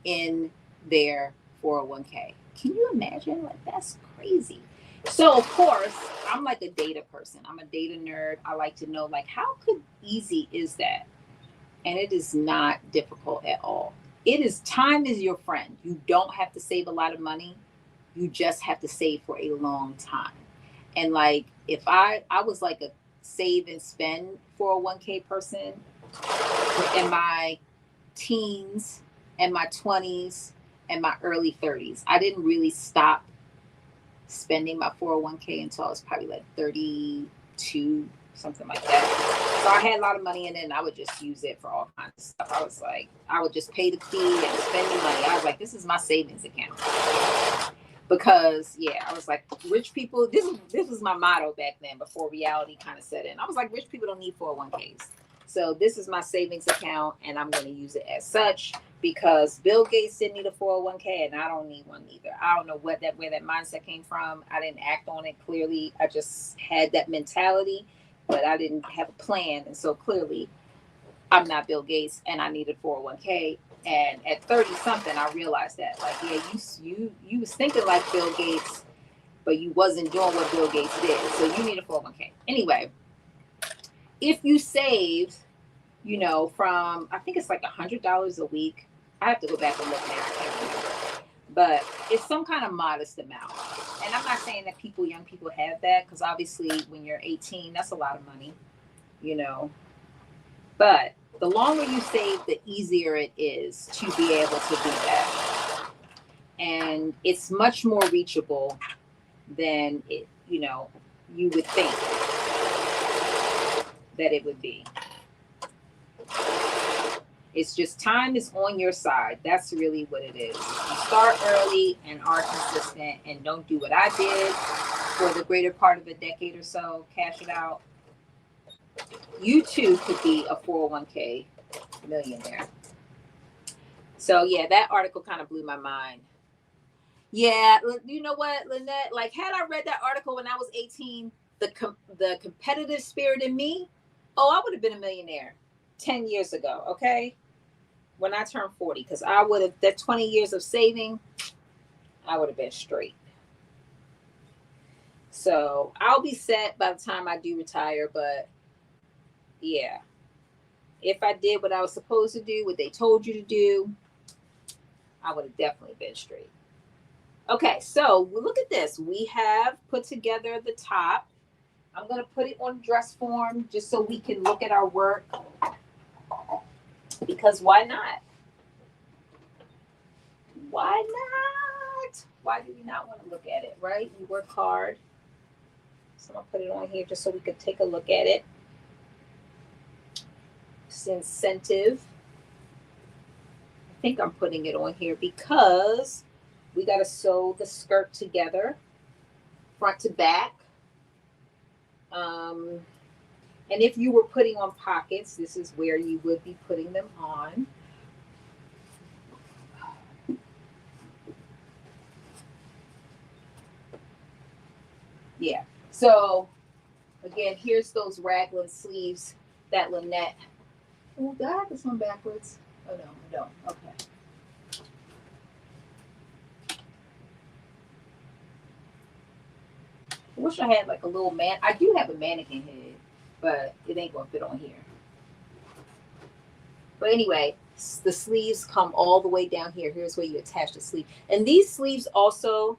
in their 401k. Can you imagine? Like, that's crazy. So of course, I'm like a data person. I'm a data nerd. I like to know, like, how easy is that? And it is not difficult at all. It is, time is your friend. You don't have to save a lot of money. You just have to save for a long time. And like, if I was like a save and spend 401k person in my teens and my 20s and my early 30s. I didn't really stop spending my 401k until I was probably like 32, something like that. So I had a lot of money in it, and I would just use it for all kinds of stuff. I was like, I would just pay the fee and spend the money. I was like, this is my savings account. Because, yeah, I was like, rich people, this was my motto back then before reality kind of set in. I was like, rich people don't need 401ks. So this is my savings account, and I'm going to use it as such, because Bill Gates didn't need a 401k, and I don't need one either. I don't know where that mindset came from. I didn't act on it clearly. I just had that mentality, but I didn't have a plan. And so clearly I'm not Bill Gates, and I needed 401k. And at 30 something, I realized that, like, yeah, you was thinking like Bill Gates, but you wasn't doing what Bill Gates did. So you need a 401k. Anyway, if you save, you know, from, I think it's like $100 a week. I have to go back and look now. I can't remember. But it's some kind of modest amount. And I'm not saying that young people have that, because obviously when you're 18, that's a lot of money, you know. But the longer you save, the easier it is to be able to do that. And it's much more reachable than it, you know, you would think that it would be. It's just time is on your side. That's really what it is. You start early and are consistent and don't do what I did for the greater part of a decade or so, cash it out. You too could be a 401k millionaire. So yeah, that article kind of blew my mind. Yeah, you know what, Lynette? Like, had I read that article when I was 18, the competitive spirit in me, oh, I would have been a millionaire 10 years ago. Okay, when I turned 40, because I would have that 20 years of saving, I would have been straight. So I'll be set by the time I do retire. But yeah, if I did what I was supposed to do, what they told you to do, I would have definitely been straight. Okay, so look at this. We have put together the top. I'm going to put it on dress form just so we can look at our work. Because why not? Why not? Why do we not want to look at it, right? We work hard. So I'm going to put it on here just so we could take a look at it. It's incentive. I think I'm putting it on here because we got to sew the skirt together, front to back. And if you were putting on pockets, this is where you would be putting them on. Yeah. So again, here's those raglan sleeves that Lynette. Oh, did I have this one backwards? Oh no, I don't. Okay. I wish I had like a little man. I do have a mannequin head, but it ain't gonna fit on here. But anyway, the sleeves come all the way down here. Here's where you attach the sleeve. And these sleeves also,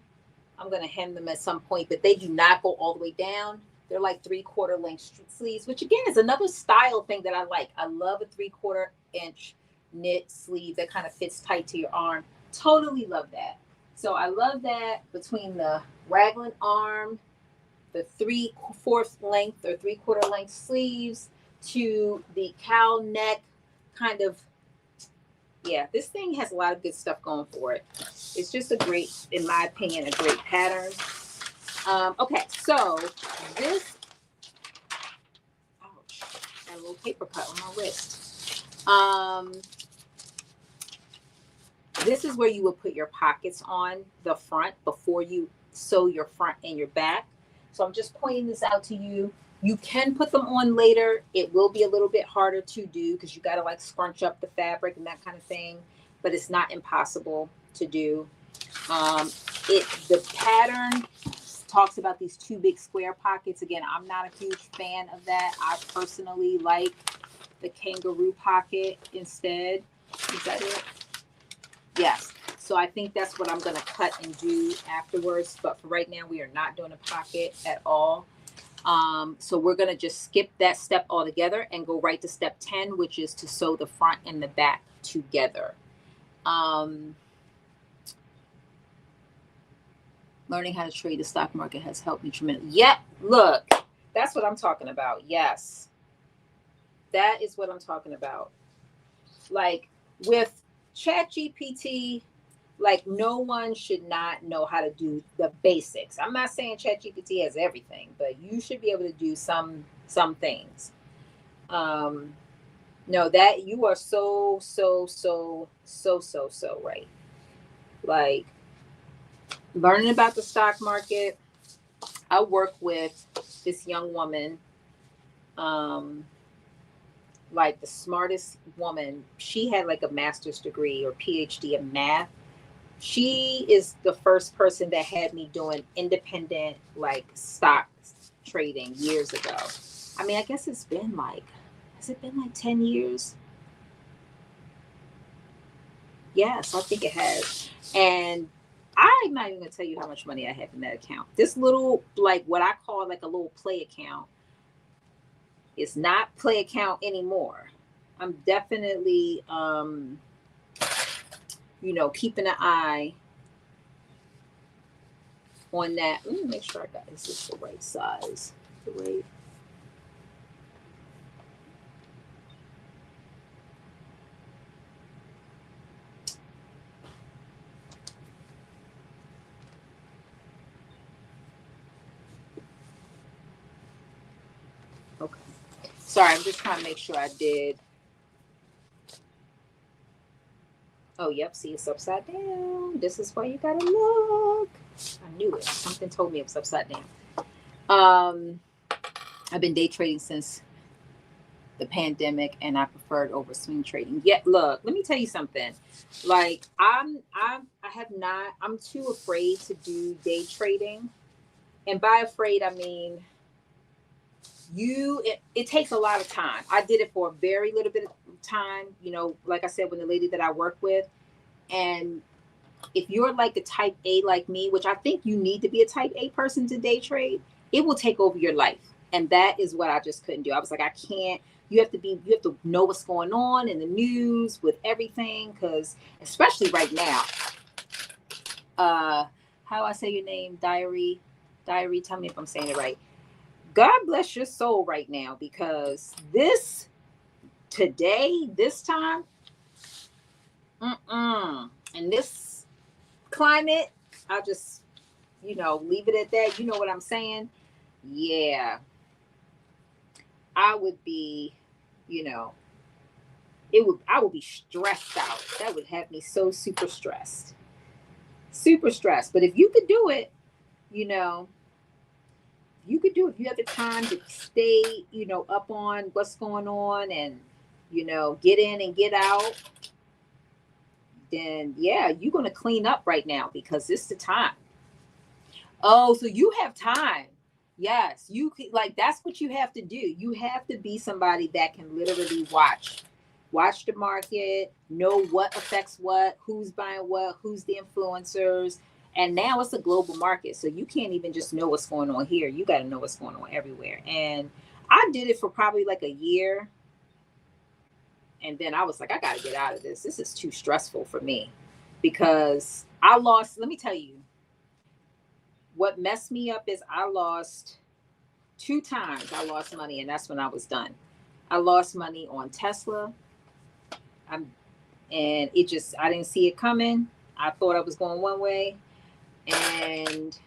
I'm gonna hem them at some point, but they do not go all the way down. They're like 3/4 length sleeves, which again is another style thing that I like. I love a 3/4 inch knit sleeve that kind of fits tight to your arm. Totally love that. So I love that between the raglan arm, the 3/4 length or 3/4 length sleeves to the cowl neck kind of. Yeah, this thing has a lot of good stuff going for it. It's just a great, in my opinion, a great pattern. Okay, so this, ouch, got a little paper cut on my wrist. This is where you would put your pockets on the front before you sew your front and your back. So I'm just pointing this out to you. You can put them on later. It will be a little bit harder to do because you got to like scrunch up the fabric and that kind of thing, but it's not impossible to do. The pattern talks about these two big square pockets. Again, I'm not a huge fan of that. I personally like the kangaroo pocket instead. Is that it? Yes. So I think that's what I'm going to cut and do afterwards. But for right now, we are not doing a pocket at all. So we're going to just skip that step altogether and go right to step 10, which is to sew the front and the back together. Learning how to trade the stock market has helped me tremendously. Yep, look, that's what I'm talking about. Yes, that is what I'm talking about. Like with ChatGPT, like no one should not know how to do the basics. I'm not saying ChatGPT has everything, but you should be able to do some things. No, that you are so right. Like learning about the stock market. I work with this young woman, like the smartest woman. She had like a master's degree or PhD in math. She is the first person that had me doing independent like stock trading years ago. I mean, I guess it's been like, has it been like 10 years? Yes, I think it has. And I'm not even gonna tell you how much money I have in that account. This little, like what I call like a little play account, is not play account anymore. I'm definitely, keeping an eye on that. Let me make sure I got, is this the right size? The right. Okay. Sorry, I'm just trying to make sure I did. Oh, yep. See, it's upside down. This is why you gotta look. I knew it. Something told me it was upside down. Um, I've been day trading since the pandemic, and I preferred over swing trading. Yet, look, let me tell you something. Like, I have not. I'm too afraid to do day trading, and by afraid, I mean it takes a lot of time. I did it for a very little bit of time. Like I said, when the lady that I work with, and if you're like a type A like me, which I think you need to be a type A person to day trade, it will take over your life. And that is what I just couldn't do. I was like, I can't. You have to know what's going on in the news with everything, because especially right now, how do I say your name? Diary, tell me if I'm saying it right. God bless your soul right now, because this time, and this climate, I'll just, leave it at that. You know what I'm saying? Yeah. I would be, I would be stressed out. That would have me so super stressed. Super stressed. But if you could do it, you know, you could do it. If you have the time to stay, up on what's going on, and, get in and get out, then yeah, you're going to clean up right now, because it's the time. Oh, so you have time. Yes, you could, like, that's what you have to do. You have to be somebody that can literally watch the market, know what affects what, who's buying what, who's the influencers. And now it's a global market, so you can't even just know what's going on here. You got to know what's going on everywhere. And I did it for probably like a year, and then I was like, I got to get out of this. This is too stressful for me, because I lost. Let me tell you, what messed me up is I lost 2 times. I lost money, and that's when I was done. I lost money on Tesla. And it just, I didn't see it coming. I thought I was going one way, and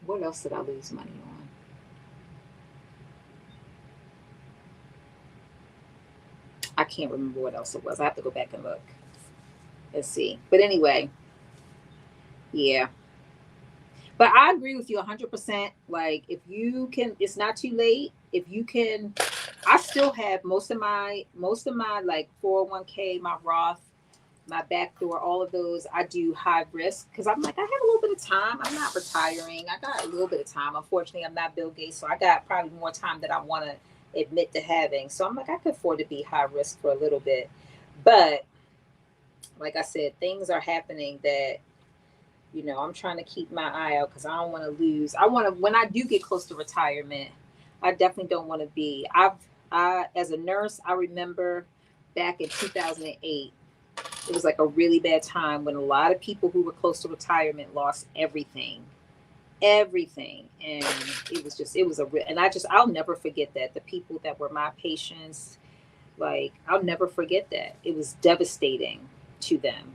what else did I lose money on? I can't remember what else it was. I have to go back and look. Let's see. But anyway, yeah. But I agree with you 100%. Like, if you can, it's not too late. If you can, I still have most of my like 401k, my Roth, my backdoor, all of those. I do high risk, because I'm like, I have a little bit of time. I'm not retiring. I got a little bit of time. Unfortunately, I'm not Bill Gates, so I got probably more time than I want to admit to having. So I'm like, I could afford to be high risk for a little bit. But like I said, things are happening that, I'm trying to keep my eye out, because I don't want to lose. I want to, when I do get close to retirement, I definitely don't want to be. As a nurse, I remember back in 2008, it was like a really bad time when a lot of people who were close to retirement lost everything. And I'll never forget that. The people that were my patients, like, I'll never forget that. It was devastating to them,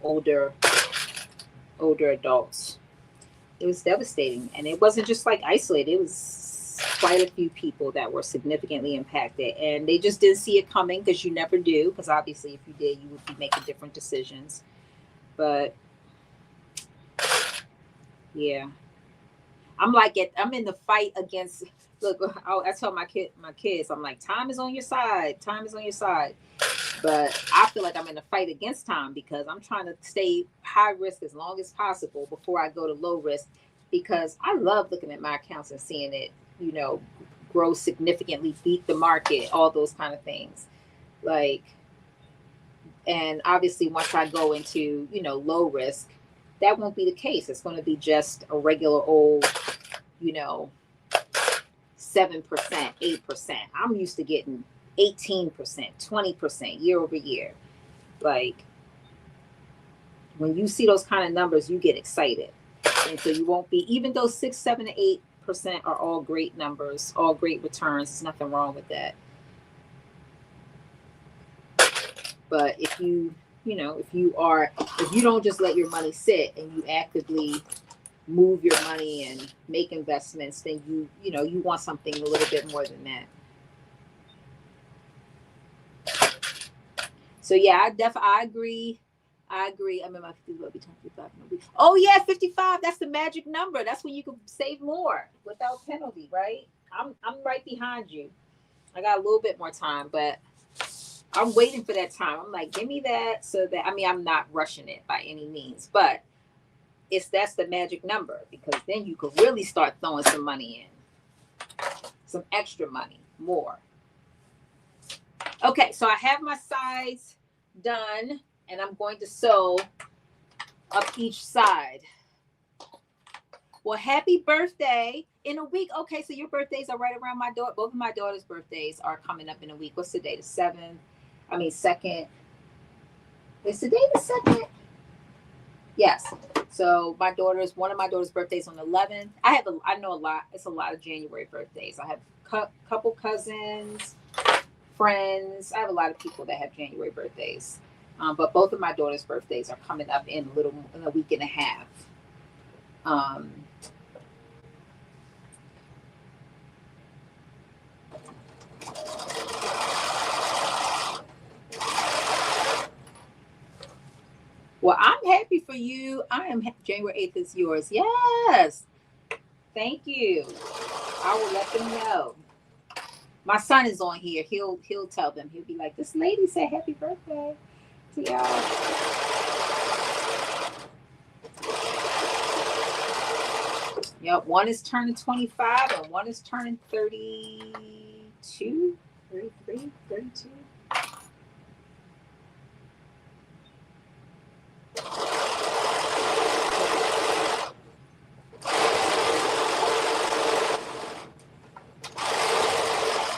older adults. It was devastating. And it wasn't just like isolated. It was quite a few people that were significantly impacted, and they just didn't see it coming, because you never do, because obviously if you did, you would be making different decisions. But yeah, I'm in the fight against, look, I tell my kids, I'm like, time is on your side. Time is on your side. But I feel like I'm in a fight against time, because I'm trying to stay high risk as long as possible before I go to low risk, because I love looking at my accounts and seeing it, grow significantly, beat the market, all those kind of things. Like, and obviously once I go into, low risk, that won't be the case. It's going to be just a regular old, you know, 7%, 8%. I'm used to getting 18%, 20% year over year. Like, when you see those kind of numbers, you get excited. And so you won't be, even though 6, 7, 8% are all great numbers, all great returns, there's nothing wrong with that. But if you don't just let your money sit and you actively, move your money and make investments, then you want something a little bit more than that. So yeah, I agree. I agree. I'm in my 50 will be 55 in a week. Oh yeah, 55. That's the magic number. That's when you can save more without penalty, right? I'm right behind you. I got a little bit more time, but I'm waiting for that time. I'm like, give me that so that I'm not rushing it by any means, but that's the magic number, because then you could really start throwing some money in, some extra money, more. Okay, so I have my sides done, and I'm going to sew up each side. Well, happy birthday in a week. Okay, so your birthdays are right around my daughter. Both of my daughter's birthdays are coming up in a week. What's the day? The 7th. 2nd. Is today the 2nd? Yes. So one of my daughter's birthdays on the 11th. I know a lot. It's a lot of January birthdays. I have couple cousins, friends. I have a lot of people that have January birthdays. But both of my daughter's birthdays are coming up in a week and a half. Well, I'm happy for you. January 8th is yours. Yes. Thank you. I will let them know. My son is on here. He'll tell them. He'll be like, this lady said happy birthday to y'all. Yep, one is turning 25 and one is turning 32, 33, 32.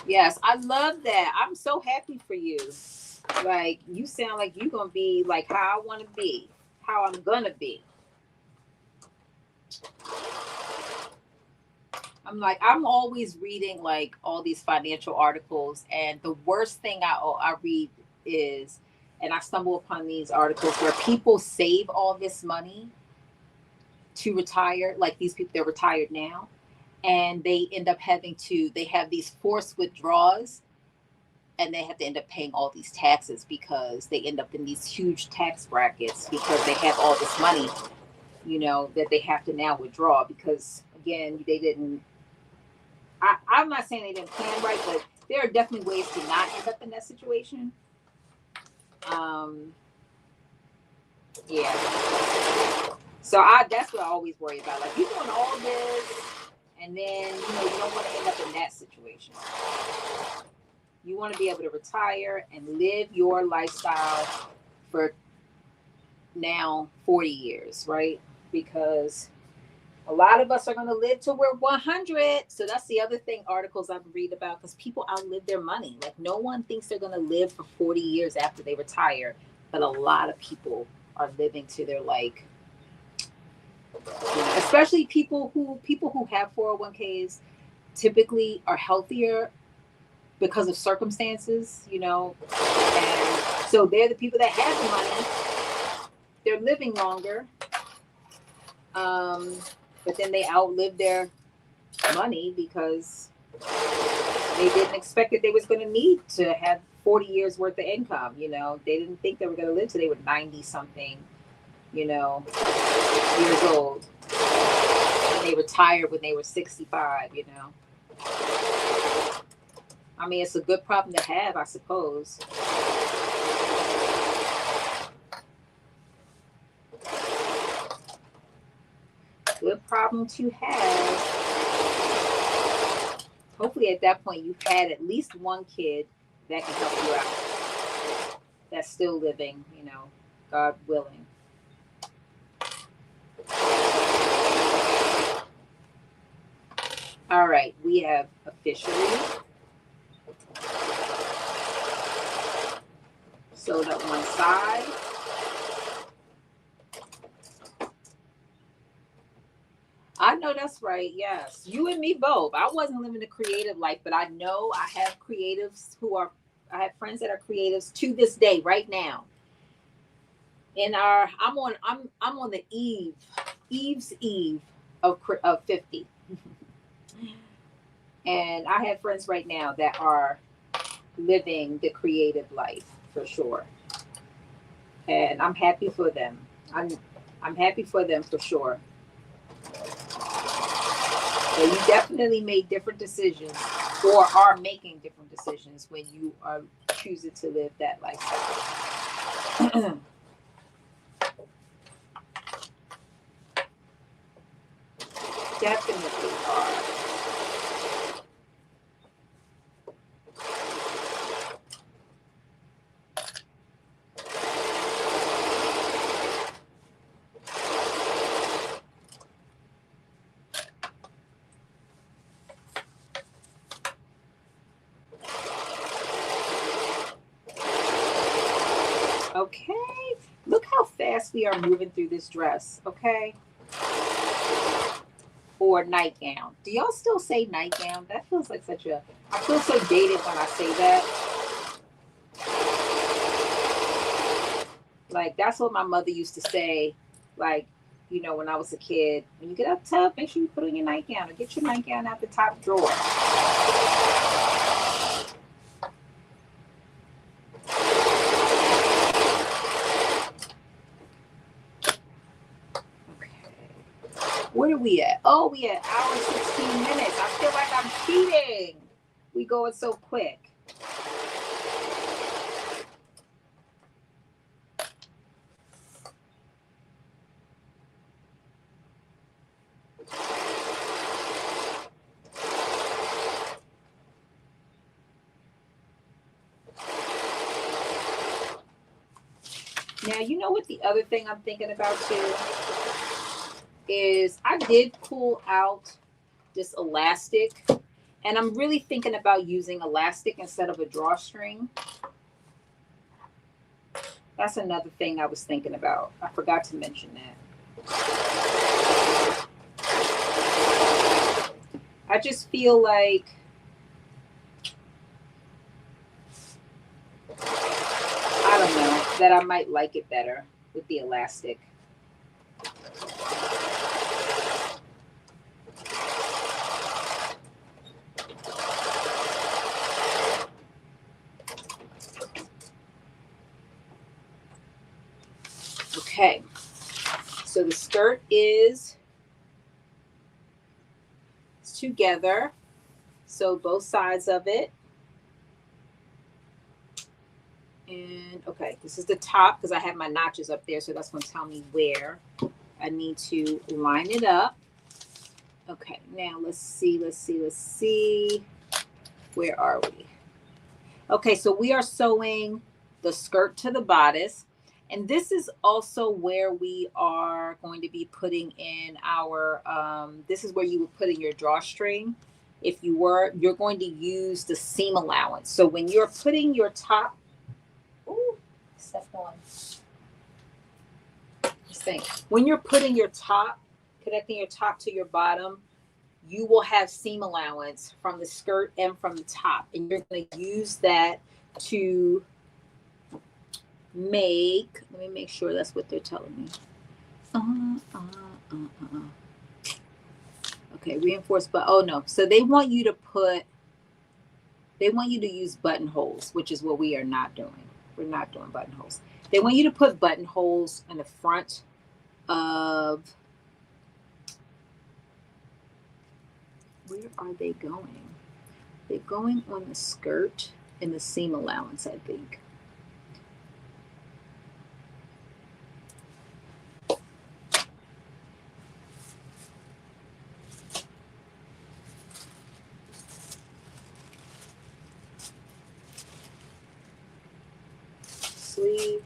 Yes, I love that. I'm so happy for you. Like, you sound like you're going to be like how I want to be, how I'm going to be. I'm always reading like all these financial articles, and the worst thing I read is, and I stumble upon these articles where people save all this money to retire. Like, these people, they're retired now, and they end up they have these forced withdrawals, and they have to end up paying all these taxes because they end up in these huge tax brackets because they have all this money, that they have to now withdraw because, again, they didn't. I'm not saying they didn't plan right, but there are definitely ways to not end up in that situation. Yeah. So that's what I always worry about. Like, you're doing all this, and then you don't want to end up in that situation. You want to be able to retire and live your lifestyle for now 40 years, right? Because a lot of us are going to live till we're 100. So that's the other thing articles I've read about, because people outlive their money. Like, no one thinks they're going to live for 40 years after they retire. But a lot of people are living to their especially people who have 401ks typically are healthier because of circumstances, and so they're the people that have the money. They're living longer. But then they outlive their money because they didn't expect that they was going to need to have 40 years worth of income. They didn't think they were going to live till they were 90 something, years old. And they retired when they were 65, it's a good problem to have, I suppose. Good problem to have. Hopefully at that point you've had at least one kid that can help you out, that's still living, God willing. All right, we have officially sewed up one side. I know that's right. Yes. You and me both. I wasn't living a creative life, but I know I have creatives I have friends that are creatives to this day, right now. I'm on the Eve's Eve of 50. And I have friends right now that are living the creative life for sure. And I'm happy for them. I'm happy for them for sure. So you definitely made different decisions or are making different decisions when you are choosing to live that lifestyle. Definitely are. Okay. Look how fast we are moving through this dress. Okay. Or nightgown. Do y'all still say nightgown? That feels like such a. I feel so dated when I say that. Like that's what my mother used to say. Like, you know, when I was a kid, when you get up top, make sure you put on your nightgown or get your nightgown out the top drawer. Where are we at? Oh, we at hour 16 minutes. I feel like I'm cheating. We going so quick. Now, you know what the other thing I'm thinking about too is I did pull out this elastic and I'm really thinking about using elastic instead of a drawstring. That's another thing I was thinking about. I forgot to mention that. I just feel like I don't know that I might like it better with the elastic. Okay, so the skirt is together, so both sides of it. And okay, this is the top because I have my notches up there, so that's going to tell me where I need to line it up. Okay, now let's see. Where are we? Okay, so we are sewing the skirt to the bodice. And this is also where we are going to be putting in our, this is where you would put in your drawstring. If you were, you're going to use the seam allowance. So when you're putting your top, ooh, step on. Just think, when you're putting your top, connecting your top to your bottom, you will have seam allowance from the skirt and from the top. And you're going to use that to make, let me make sure that's what they're telling me. Okay, reinforced, but oh no. So they want you to use buttonholes, which is what we are not doing. We're not doing buttonholes. They want you to put buttonholes in the front of, where are they going? They're going on the skirt and the seam allowance, I think. Sleeve.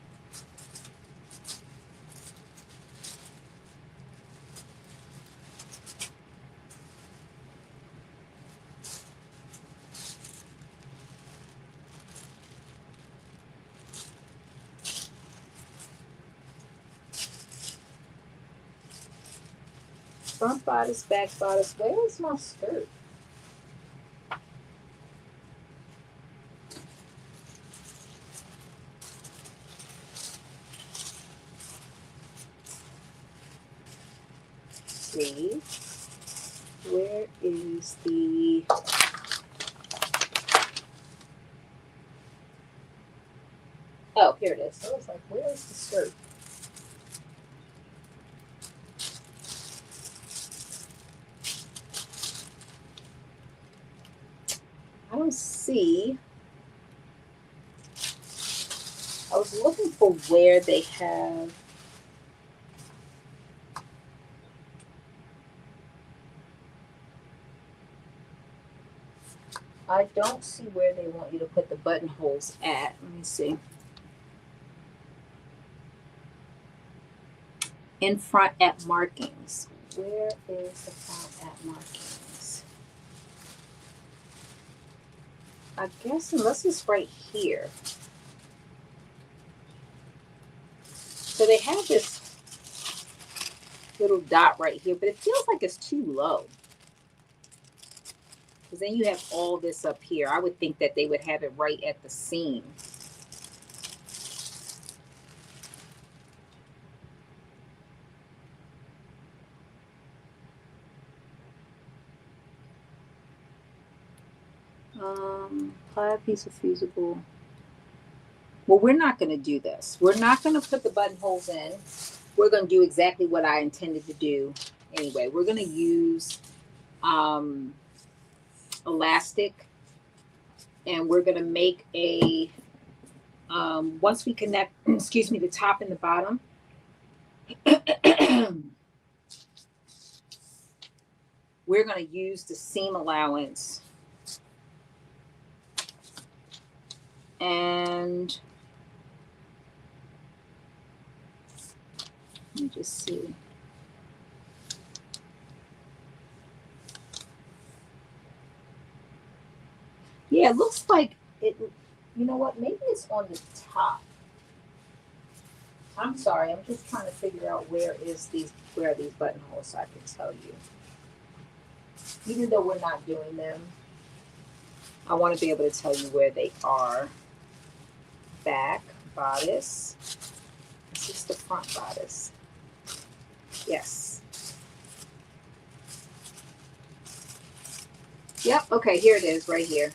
Front bodice, back bodice. Where is my skirt? see. Where is the... Oh, here it is. I was like, where is the skirt? I don't see. I was looking for where they have... I don't see where they want you to put the buttonholes at. Let me see. In front at markings. Where is the front at markings? I guess unless it's right here. So they have this little dot right here, but it feels like it's too low. Because then you have all this up here. I would think that they would have it right at the seam. Plaid piece of fusible. Well, we're not going to do this. We're not going to put the buttonholes in. We're going to do exactly what I intended to do anyway. We're going to use elastic, and we're going to make a, once we connect, excuse me, the top and the bottom, we're going to use the seam allowance. And let me just see. Yeah, it looks like it, you know what? Maybe it's on the top. I'm sorry, I'm just trying to figure out where are these buttonholes so I can tell you. Even though we're not doing them, I want to be able to tell you where they are. Back, bodice. This is the front bodice. Yes. Yep, okay, here it is, right here.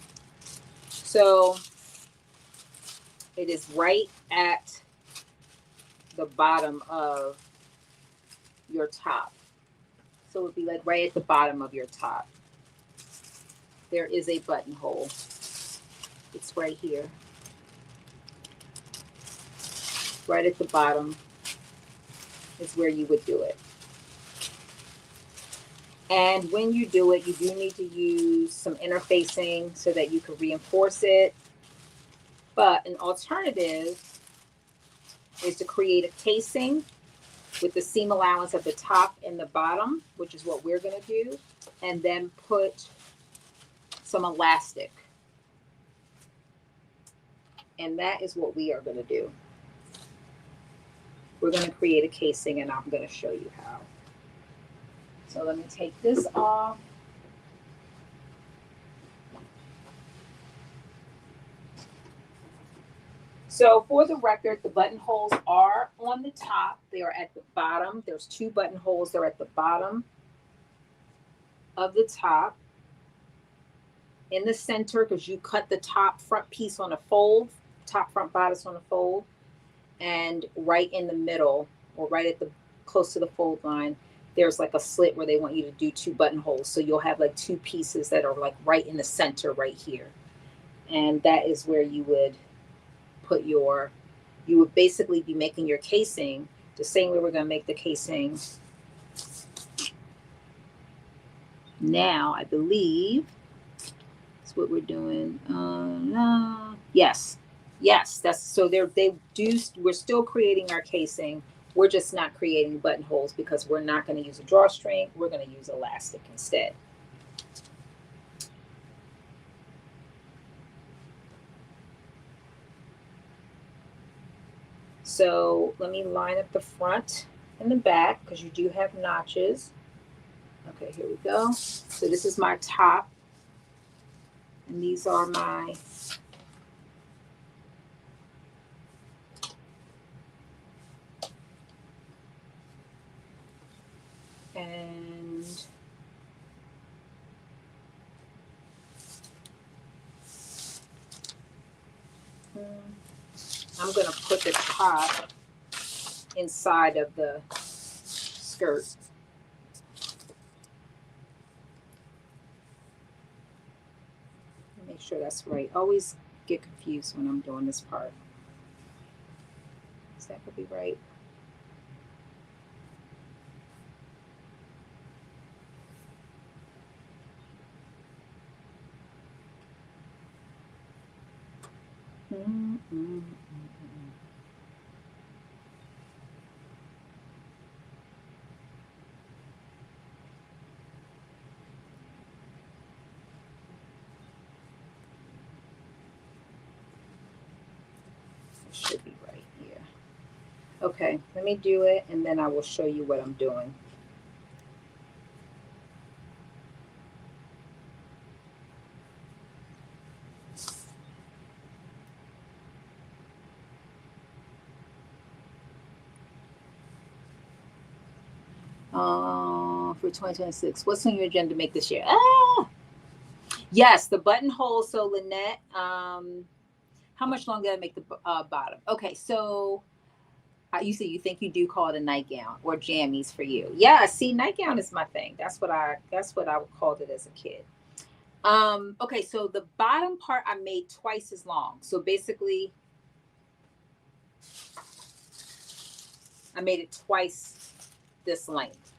So it is right at the bottom of your top. So it would be like right at the bottom of your top. There is a buttonhole. It's right here. Right at the bottom is where you would do it. And when you do it, you do need to use some interfacing so that you can reinforce it. But an alternative is to create a casing with the seam allowance at the top and the bottom, which is what we're going to do, and then put some elastic. And that is what we are going to do. We're going to create a casing, and I'm going to show you how. So let me take this off. So for the record, the buttonholes are on the top. They are at the bottom. There's two buttonholes. They're at the bottom of the top. In the center, because you cut the top front piece on a fold, top front bodice on a fold, and right in the middle, or right at the close to the fold line, there's like a slit where they want you to do two buttonholes. So you'll have like two pieces that are like right in the center right here. And that is where you would put your, you would basically be making your casing the same way we're going to make the casing now, I believe. That's what we're doing. Yes. Yes, that's so we're still creating our casing. We're just not creating buttonholes because we're not going to use a drawstring. We're going to use elastic instead. So let me line up the front and the back because you do have notches. Okay, here we go. So this is my top, and these are my and I'm going to put the top inside of the skirt. Make sure that's right. Always get confused when I'm doing this part. Is that going to be right? Should be right here. Okay, let me do it and then I will show you what I'm doing. For 2026, what's on your agenda to make this year? Yes, the buttonhole. So Lynette, how much longer did I make the bottom? Okay, so you say you think you do call it a nightgown or jammies for you. Yeah, see, nightgown is my thing. That's what I called it as a kid. Okay, so the bottom part I made twice as long. So basically I made it twice this length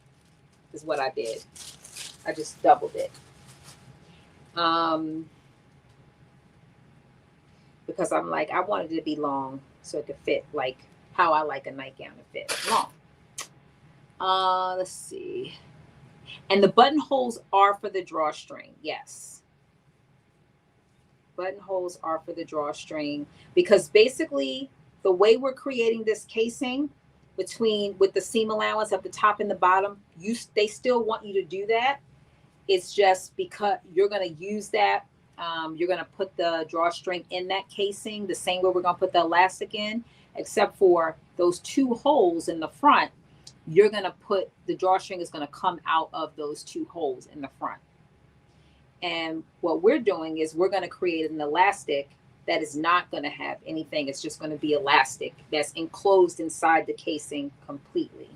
is what I did. I just doubled it. Because I'm like, I wanted it to be long so it could fit like how I like a nightgown to fit long. Let's see. And the buttonholes are for the drawstring. Yes. Buttonholes are for the drawstring because basically the way we're creating this casing with the seam allowance at the top and the bottom, they still want you to do that. It's just because you're going to use that. You're going to put the drawstring in that casing the same way we're going to put the elastic in, except for those two holes in the front. You're going to put the drawstring is going to come out of those two holes in the front. And what we're doing is we're going to create an elastic that is not going to have anything. It's just going to be elastic that's enclosed inside the casing completely.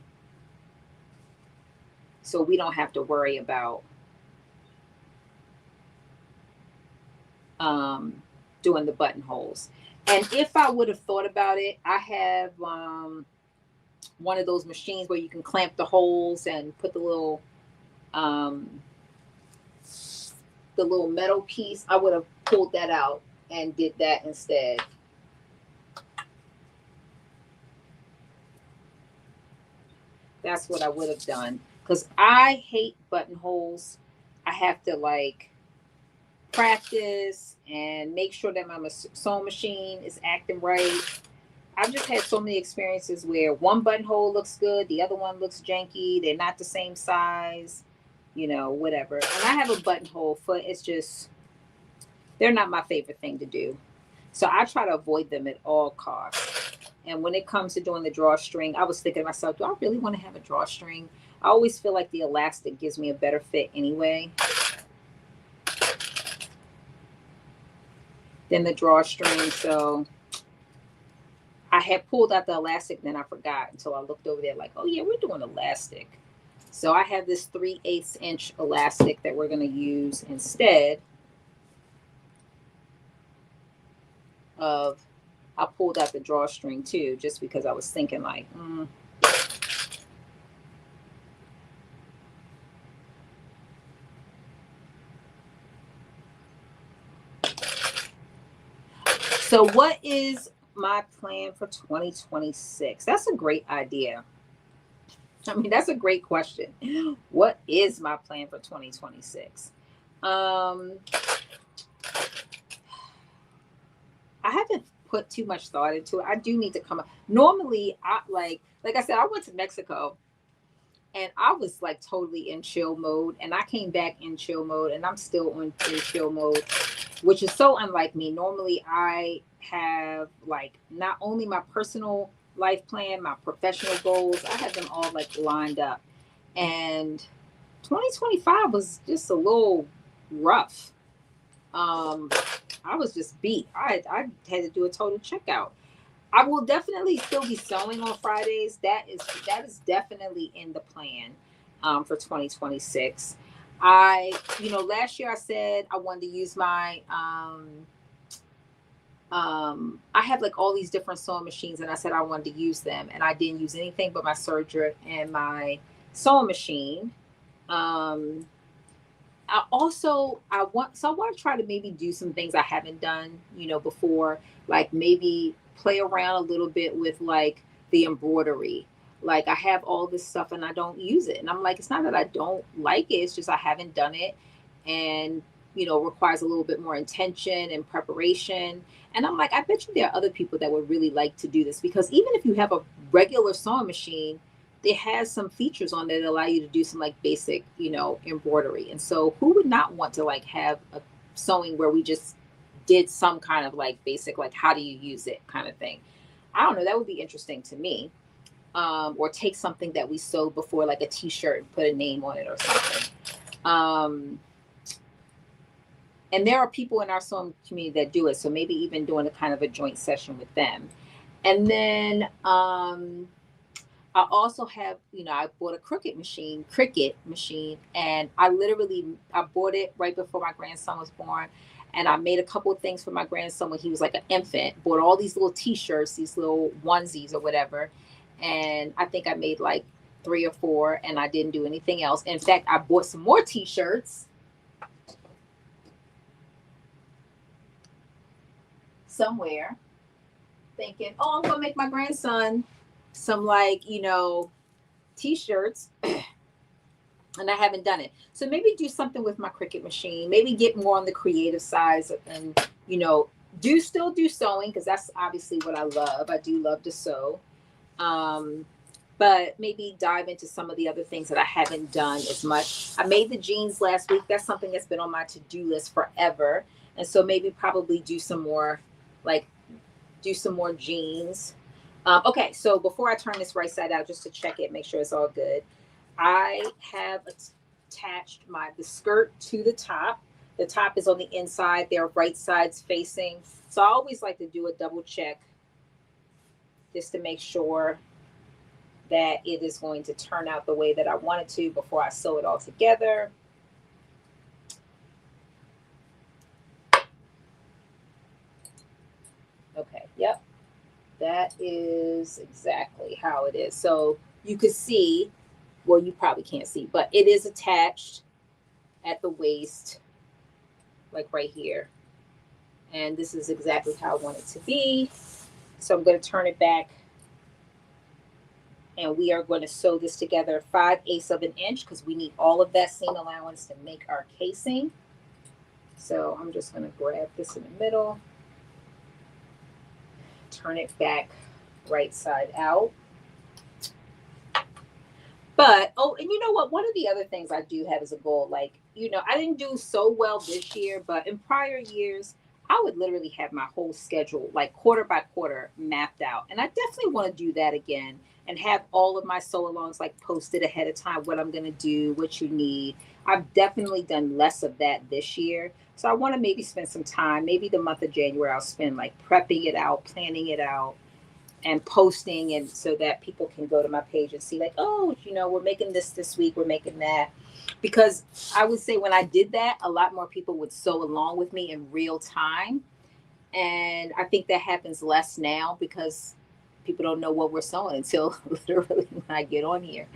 So we don't have to worry about doing the buttonholes. And if I would have thought about it, I have one of those machines where you can clamp the holes and put the little metal piece. I would have pulled that out and did that instead. That's what I would have done because I hate buttonholes. I have to like practice and make sure that my sewing machine is acting right. I've just had so many experiences where one buttonhole looks good, the other one looks janky, they're not the same size, whatever. And I have a buttonhole foot. It's just, they're not my favorite thing to do. So I try to avoid them at all costs. And when it comes to doing the drawstring, I was thinking to myself, do I really want to have a drawstring? I always feel like the elastic gives me a better fit anyway than the drawstring. So I had pulled out the elastic, then I forgot until I looked over there like, oh yeah, we're doing elastic. So I have this 3/8 inch elastic that we're going to use instead of, I pulled out the drawstring too, just because I was thinking like, So what is my plan for 2026? That's a great idea. I mean, that's a great question. What is my plan for 2026? I haven't put too much thought into it. I do need to come up. Normally, like I said, I went to Mexico and I was like totally in chill mode, and I came back in chill mode, and I'm still in chill mode, which is so unlike me. Normally, I have like not only my personal life plan, my professional goals, I have them all like lined up. And 2025 was just a little rough. I was just beat. I had to do a total checkout. I will definitely still be sewing on Fridays. That is definitely in the plan for 2026. Last year I said I wanted to use my I have like all these different sewing machines, and I said I wanted to use them, and I didn't use anything but my serger and my sewing machine. Um, I want to try to maybe do some things I haven't done, before, like maybe play around a little bit with like the embroidery. Like I have all this stuff and I don't use it. And I'm like, it's not that I don't like it, it's just I haven't done it. And requires a little bit more intention and preparation. And I'm like, I bet you there are other people that would really like to do this, because even if you have a regular sewing machine, it has some features on there that allow you to do some like basic, embroidery. And so who would not want to like have a sewing where we just did some kind of like basic, like how do you use it kind of thing? I don't know. That would be interesting to me. Or take something that we sewed before, like a t-shirt, and put a name on it or something. And there are people in our sewing community that do it. So maybe even doing a kind of a joint session with them. And then I also have, I bought a Cricut machine, and I bought it right before my grandson was born. And I made a couple of things for my grandson when he was like an infant, bought all these little t-shirts, these little onesies or whatever. And I think I made like 3 or 4, and I didn't do anything else. In fact, I bought some more t-shirts somewhere thinking, oh, I'm going to make my grandson some like, t-shirts. And I haven't done it. So maybe do something with my Cricut machine, maybe get more on the creative side, and, still do sewing, because that's obviously what I love. I do love to sew. But maybe dive into some of the other things that I haven't done as much. I made the jeans last week. That's something that's been on my to-do list forever. And so maybe probably do some more jeans. Okay, so before I turn this right side out, just to check it, make sure it's all good, I have attached the skirt to the top. The top is on the inside. They're right sides facing. So I always like to do a double check just to make sure that it is going to turn out the way that I want it to before I sew it all together. Okay, yep. That is exactly how it is. So you could see, well, you probably can't see, but it is attached at the waist, like right here. And this is exactly how I want it to be. So I'm going to turn it back, and we are going to sew this together 5/8 of an inch, because we need all of that seam allowance to make our casing. So I'm just going to grab this in the middle, turn it back right side out. But, and you know what? One of the other things I do have as a goal, like, I didn't do so well this year, but in prior years, I would literally have my whole schedule, like quarter by quarter, mapped out. And I definitely want to do that again, and have all of my sew-alongs like posted ahead of time, what I'm going to do, what you need. I've definitely done less of that this year. So I want to maybe spend some time, maybe the month of January, I'll spend like prepping it out, planning it out, and posting, and so that people can go to my page and see like, oh, we're making this week, we're making that. Because I would say when I did that, a lot more people would sew along with me in real time. And I think that happens less now, because people don't know what we're sewing until literally when I get on here.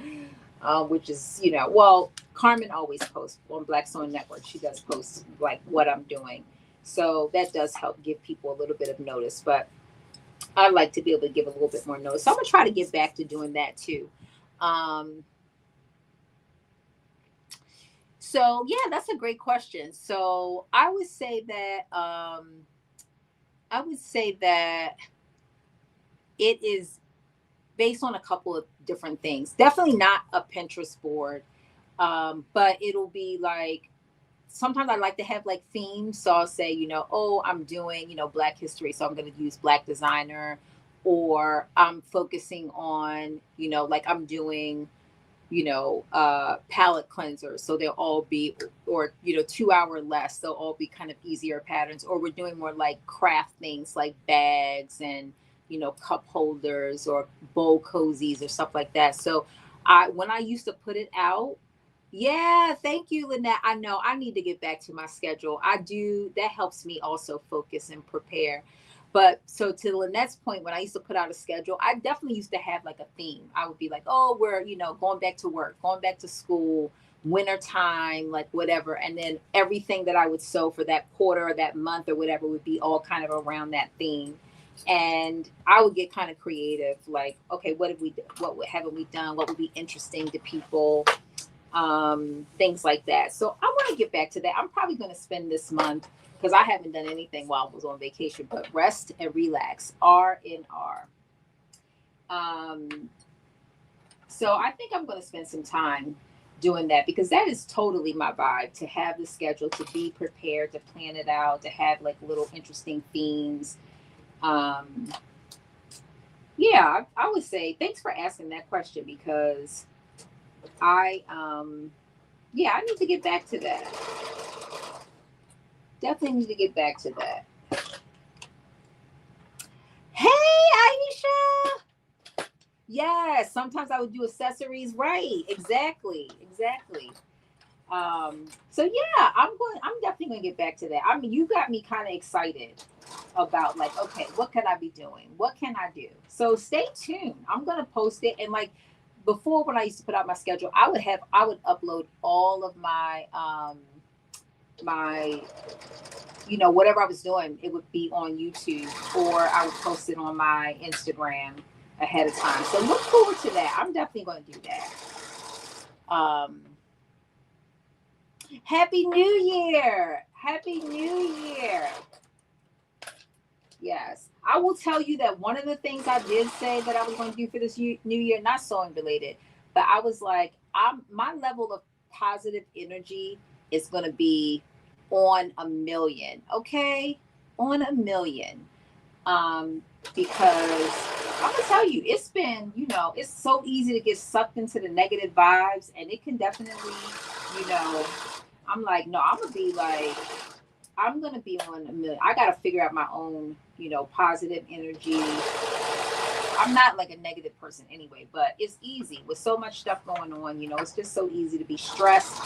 Which is, well, Carmen always posts on Black Sewing Network. She does post like what I'm doing. So that does help give people a little bit of notice. But I like to be able to give a little bit more notice. So I'm going to try to get back to doing that too. So yeah, that's a great question. So I would say that it is based on a couple of different things. Definitely not a Pinterest board, but it'll be like, sometimes I like to have like themes. So I'll say, oh, I'm doing, Black history, so I'm going to use Black designer. Or I'm focusing on, like I'm doing, palette cleansers. So they'll all be, or, 2 hour less. They'll all be kind of easier patterns. Or we're doing more like craft things like bags and cup holders or bowl cozies or stuff like that. So when I used to put it out, yeah, thank you, Lynette. I know I need to get back to my schedule. I do. That helps me also focus and prepare. But so to Lynette's point, when I used to put out a schedule, I definitely used to have like a theme. I would be like, oh, we're, going back to work, going back to school, winter time, like whatever. And then everything that I would sew for that quarter or that month or whatever would be all kind of around that theme. And I would get kind of creative, like, okay, what haven't we done? What would be interesting to people? Things like that. So I want to get back to that. I'm probably going to spend this month, because I haven't done anything while I was on vacation, but rest and relax, R&R. So I think I'm going to spend some time doing that, because that is totally my vibe, to have the schedule, to be prepared, to plan it out, to have like little interesting themes. Yeah, I would say thanks for asking that question, because yeah, I need to get back to that. Definitely need to get back to that. Hey, Aisha. Yes, sometimes I would do accessories. Right. Exactly. So yeah, I'm definitely gonna get back to that. I mean, you got me kind of excited about, like, okay, what can I be doing? What can I do? So stay tuned. I'm gonna post it. And like before, when I used to put out my schedule, I would upload all of my my whatever I was doing, it would be on YouTube, or I would post it on my Instagram ahead of time. So look forward to that. I'm definitely going to do that. Happy New Year. Happy New Year. Yes. I will tell you that one of the things I did say that I was going to do for this New Year, not sewing related, but I was like, my level of positive energy is going to be on 1,000,000. Okay. On 1,000,000. Because I'm going to tell you, it's been, it's so easy to get sucked into the negative vibes, and it can definitely, I'm like, no, I'm going to be on 1,000,000. I got to figure out my own, positive energy. I'm not like a negative person anyway, but it's easy with so much stuff going on. It's just so easy to be stressed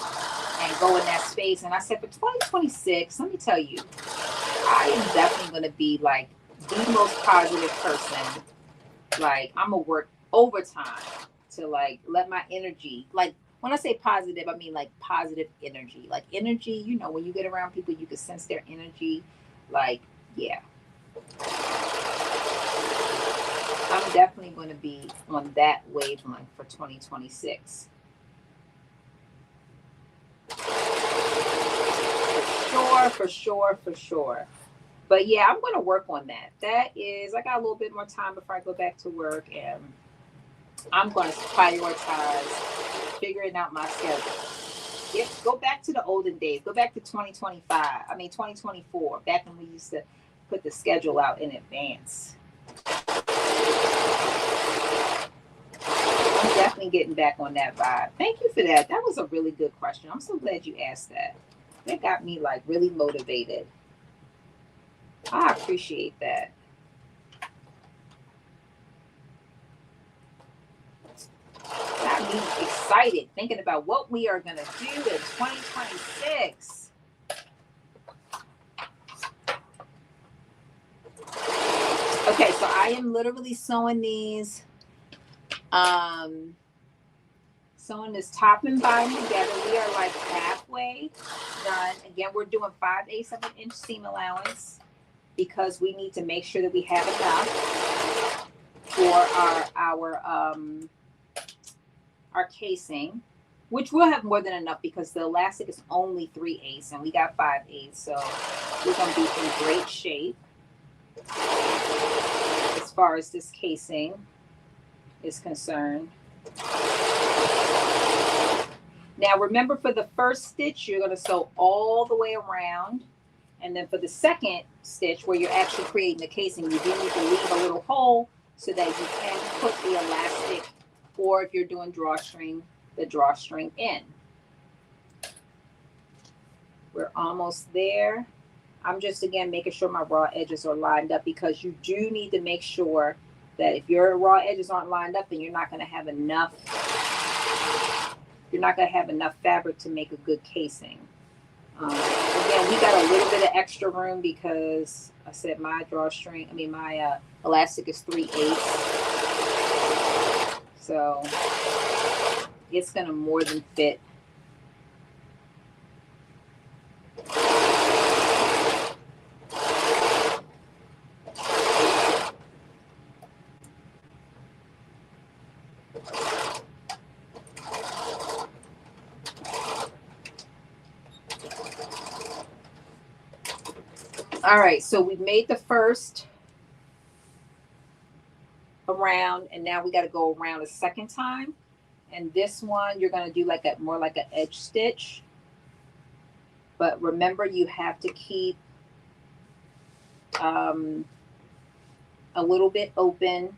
and go in that space. And I said, for 2026, let me tell you, I am definitely going to be like the most positive person. Like, I'm going to work overtime to like let my energy, like, when I say positive, I mean like positive energy. Like energy, when you get around people, you can sense their energy. Like, yeah. I'm definitely going to be on that wavelength for 2026. For sure. But yeah, I'm going to work on that. I got a little bit more time before I go back to work, and I'm going to prioritize figuring out my schedule. Yep, go back to the olden days. Go back to 2024, back when we used to put the schedule out in advance. I'm definitely getting back on that vibe. Thank you for that. That was a really good question. I'm so glad you asked that. That got me like really motivated. I appreciate that. Got me excited thinking about what we are going to do in 2026. Okay, so I am literally sewing these. Sewing this top and bottom together. We are like halfway done. Again, we're doing 5/8 of an inch seam allowance, because we need to make sure that we have enough for our casing, which we'll have more than enough, because the elastic is only 3/8 and we got 5/8. So we're going to be in great shape as far as this casing is concerned. Now remember, for the first stitch, you're going to sew all the way around. And then for the second stitch, where you're actually creating the casing, you do need to leave a little hole so that you can put the elastic, or if you're doing drawstring, the drawstring in. We're almost there. I'm just, again, making sure my raw edges are lined up, because you do need to make sure that if your raw edges aren't lined up, then you're not going to have enough fabric to make a good casing. Again, we got a little bit of extra room because I said my my elastic is 3/8. So it's going to more than fit. All right, so we've made the first around, and now we got to go around a second time. And this one, you're going to do like more like an edge stitch. But remember, you have to keep a little bit open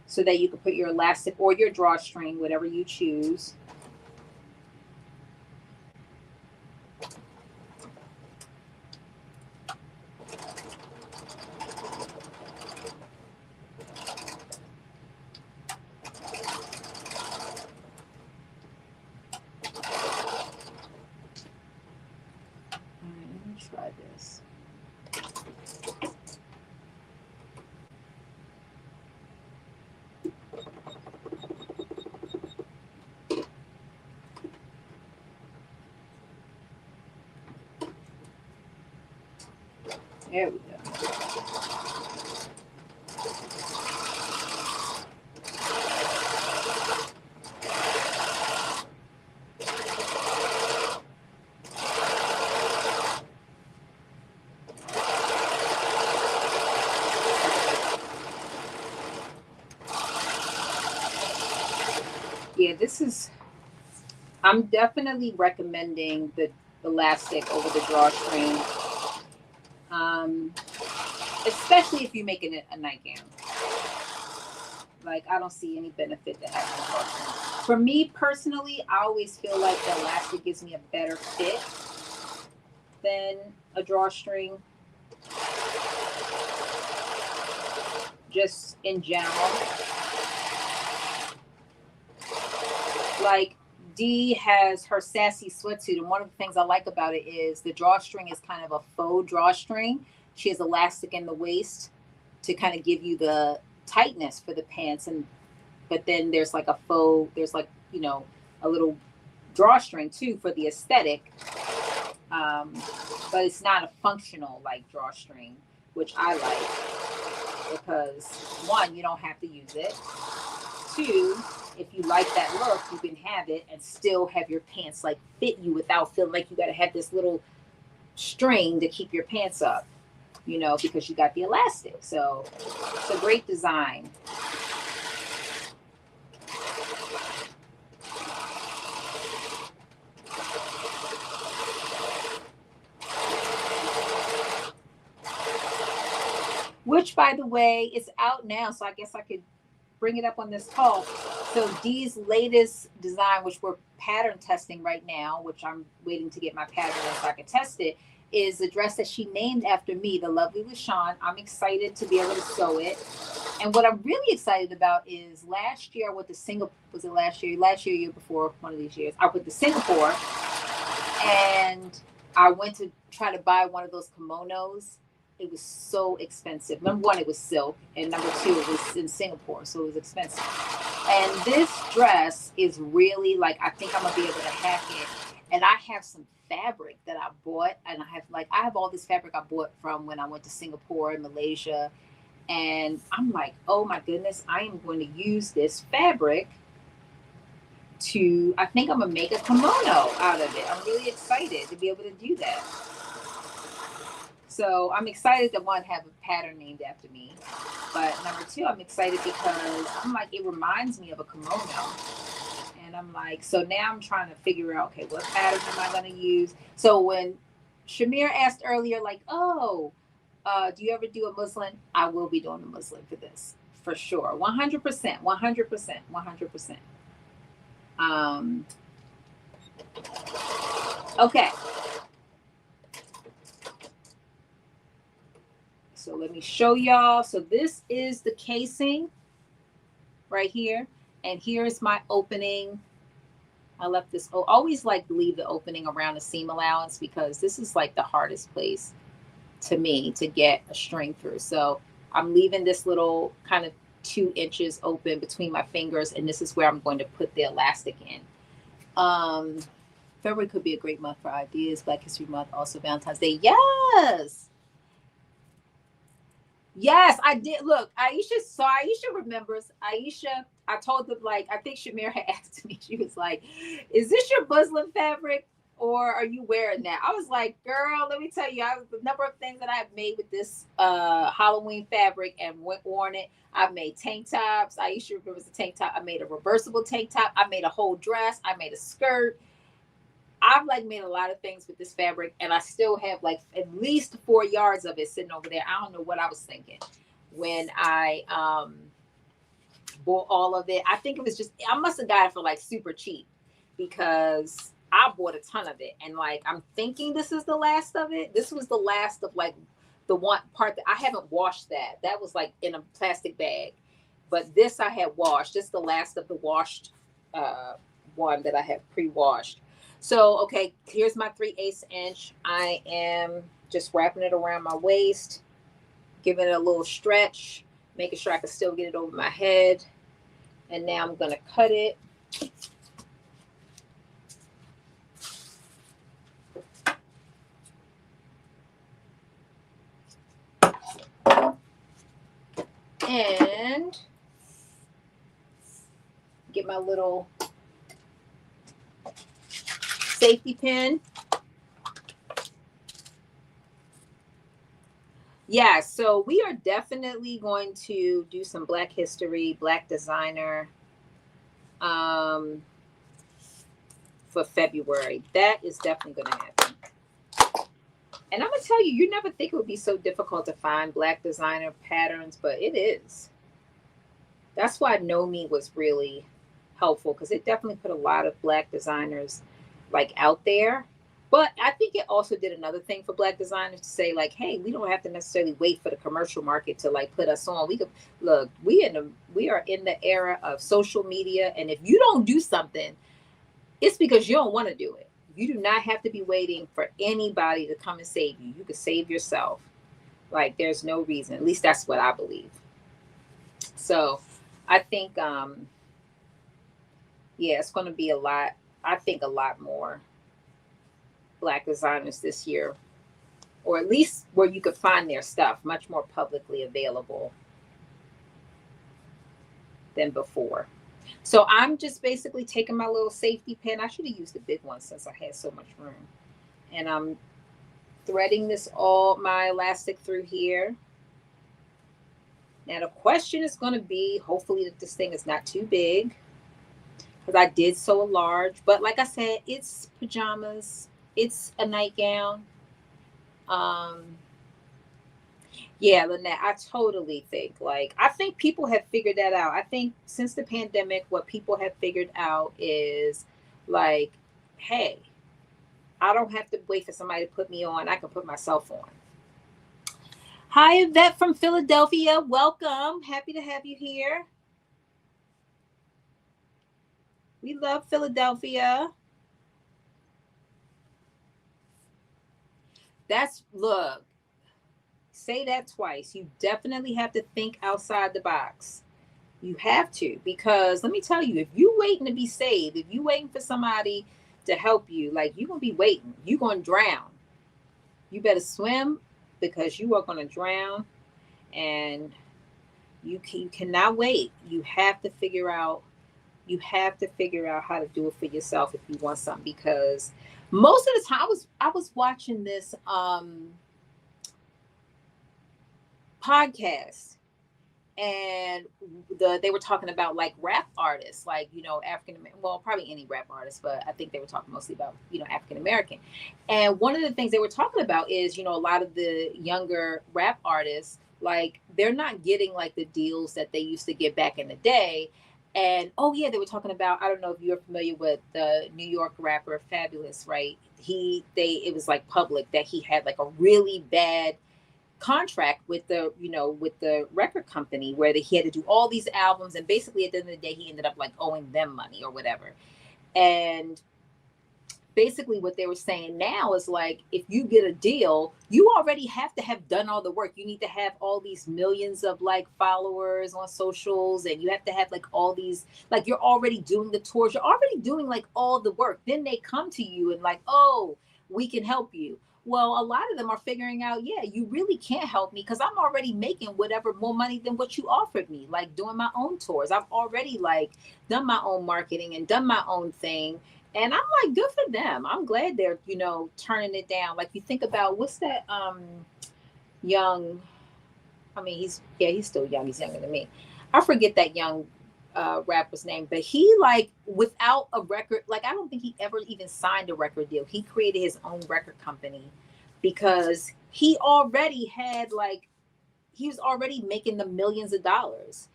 so that you can put your elastic or your drawstring, whatever you choose. Try this. There we go. Yeah, I'm definitely recommending the elastic over the drawstring, especially if you're making it a nightgown. Like, I don't see any benefit to having a drawstring. For me personally, I always feel like the elastic gives me a better fit than a drawstring, just in general. Like, Dee has her sassy sweatsuit, and one of the things I like about it is the drawstring is kind of a faux drawstring. She has elastic in the waist to kind of give you the tightness for the pants, but then there's like a there's like, a little drawstring too for the aesthetic, but it's not a functional like drawstring, which I like, because one, you don't have to use it. Two, if you like that look, you can have it and still have your pants like fit you without feeling like you got to have this little string to keep your pants up, because you got the elastic. So it's a great design. Which, by the way, is out now, so I guess I could bring it up on this call. So Dee's latest design, which we're pattern testing right now, which I'm waiting to get my pattern so I can test it, is a dress that she named after me, the lovely LaShawn. I'm excited to be able to sew it. And what I'm really excited about is last year with the Singapore, was it last year? Last year, year before, one of these years, I went to Singapore and I went to try to buy one of those kimonos. It was so expensive. Number one, it was silk, and number two, it was in Singapore, so it was expensive. And this dress is really like, I think I'm gonna be able to hack it. And I have some fabric that I bought, and I have all this fabric I bought from when I went to Singapore and Malaysia. And I'm like, oh my goodness, I am going to use this fabric I think I'm gonna make a kimono out of it. I'm really excited to be able to do that. So I'm excited to, one, have a pattern named after me. But number two, I'm excited because I'm like, it reminds me of a kimono. And I'm like, so now I'm trying to figure out, okay, what pattern am I going to use? So when Shamir asked earlier, like, do you ever do a muslin? I will be doing a muslin for this, for sure. 100%, 100%, 100%. Okay. So let me show y'all. So this is the casing right here. And here's my opening. I left this, always like leave the opening around the seam allowance because this is like the hardest place to me to get a string through. So I'm leaving this little kind of 2 inches open between my fingers, and this is where I'm going to put the elastic in. February could be a great month for ideas. Black History Month, also Valentine's Day. Yes. Yes, I did. Look, Aisha remembers. Aisha, I told them, like, I think Shamir had asked me, she was like, is this your muslin fabric or are you wearing that? I was like, girl, let me tell you, the number of things that I've made with this Halloween fabric and worn it. I've made tank tops. Aisha remembers the tank top. I made a reversible tank top. I made a whole dress. I made a skirt. I've like made a lot of things with this fabric, and I still have like at least 4 yards of it sitting over there. I don't know what I was thinking when I bought all of it. I think it was just, I must have got it for like super cheap because I bought a ton of it. And like, I'm thinking this is the last of it. This was the last of like the one part that I haven't washed that. That was like in a plastic bag. But this I had washed. Just the last of the washed one that I have pre-washed. So, okay, here's my 3/8 inch. I am just wrapping it around my waist, giving it a little stretch, making sure I can still get it over my head. And now I'm going to cut it. And get my little safety pin. Yeah, so we are definitely going to do some Black history, Black designer for February. That is definitely going to happen. And I'm going to tell you, you never think it would be so difficult to find Black designer patterns, but it is. That's why Know Me was really helpful, because it definitely put a lot of Black designers like out there. But I think it also did another thing for Black designers to say, like, hey, we don't have to necessarily wait for the commercial market to like put us on. We could look, we are in the era of social media, and if you don't do something, it's because you don't want to do it. You do not have to be waiting for anybody to come and save you. You can save yourself. Like, there's no reason. At least that's what I believe. So I think yeah, it's going to be a lot. I think a lot more Black designers this year, or at least where you could find their stuff much more publicly available than before. So I'm just basically taking my little safety pin. I should have used the big one since I had so much room. And I'm threading my elastic through here. Now the question is going to be, hopefully that this thing is not too big, because I did sew a large, but like I said, it's pajamas. It's a nightgown. Yeah, Lynette, I totally think, like, I think people have figured that out. I think since the pandemic, what people have figured out is like, hey, I don't have to wait for somebody to put me on. I can put myself on. Hi, Yvette from Philadelphia. Welcome. Happy to have you here. We love Philadelphia. Look, say that twice. You definitely have to think outside the box. You have to, because let me tell you, if you waiting to be saved, if you waiting for somebody to help you, like, you're going to be waiting. You're going to drown. You better swim, because you are going to drown, and you cannot wait. You have to figure out how to do it for yourself if you want something, because most of the time I was watching this podcast, and they were talking about like rap artists, like, you know, well, probably any rap artist, but I think they were talking mostly about, you know, African American. And one of the things they were talking about is, you know, a lot of the younger rap artists, like, they're not getting like the deals that they used to get back in the day. And oh yeah, they were talking about, I don't know if you're familiar with the New York rapper Fabulous, right? It was like public that he had like a really bad contract with the with the record company where he had to do all these albums, and basically at the end of the day he ended up like owing them money or whatever. And basically what they were saying now is like, if you get a deal, you already have to have done all the work. You need to have all these millions of like followers on socials, and you have to have like all these, like you're already doing the tours, you're already doing like all the work. Then they come to you and like, oh, we can help you. Well, a lot of them are figuring out, yeah, you really can't help me because I'm already making whatever more money than what you offered me, like doing my own tours. I've already like done my own marketing and done my own thing. And I'm like, good for them. I'm glad they're, turning it down. Like you think about what's that young, I mean, he's still young. He's younger than me. I forget that young rapper's name, but he like without a record, like I don't think he ever even signed a record deal. He created his own record company because he already had like, he was already making the millions of dollars.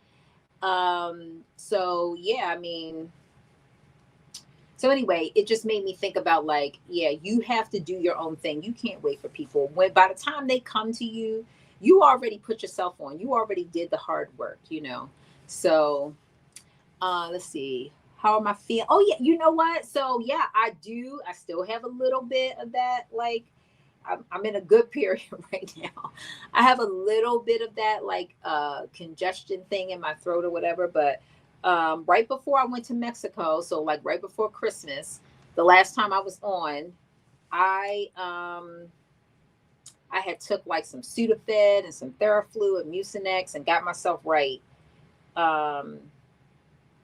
So yeah, I mean, so anyway, it just made me think about like, yeah, you have to do your own thing. You can't wait for people. When by the time they come to you, you already put yourself on. You already did the hard work, So let's see. How am I feeling? Oh yeah, you know what? So yeah, I still have a little bit of that. Like I'm in a good period right now. I have a little bit of that like congestion thing in my throat or whatever, but right before I went to Mexico, so like right before Christmas, the last time I was on, I had took like some Sudafed and some Theraflu and Mucinex and got myself right.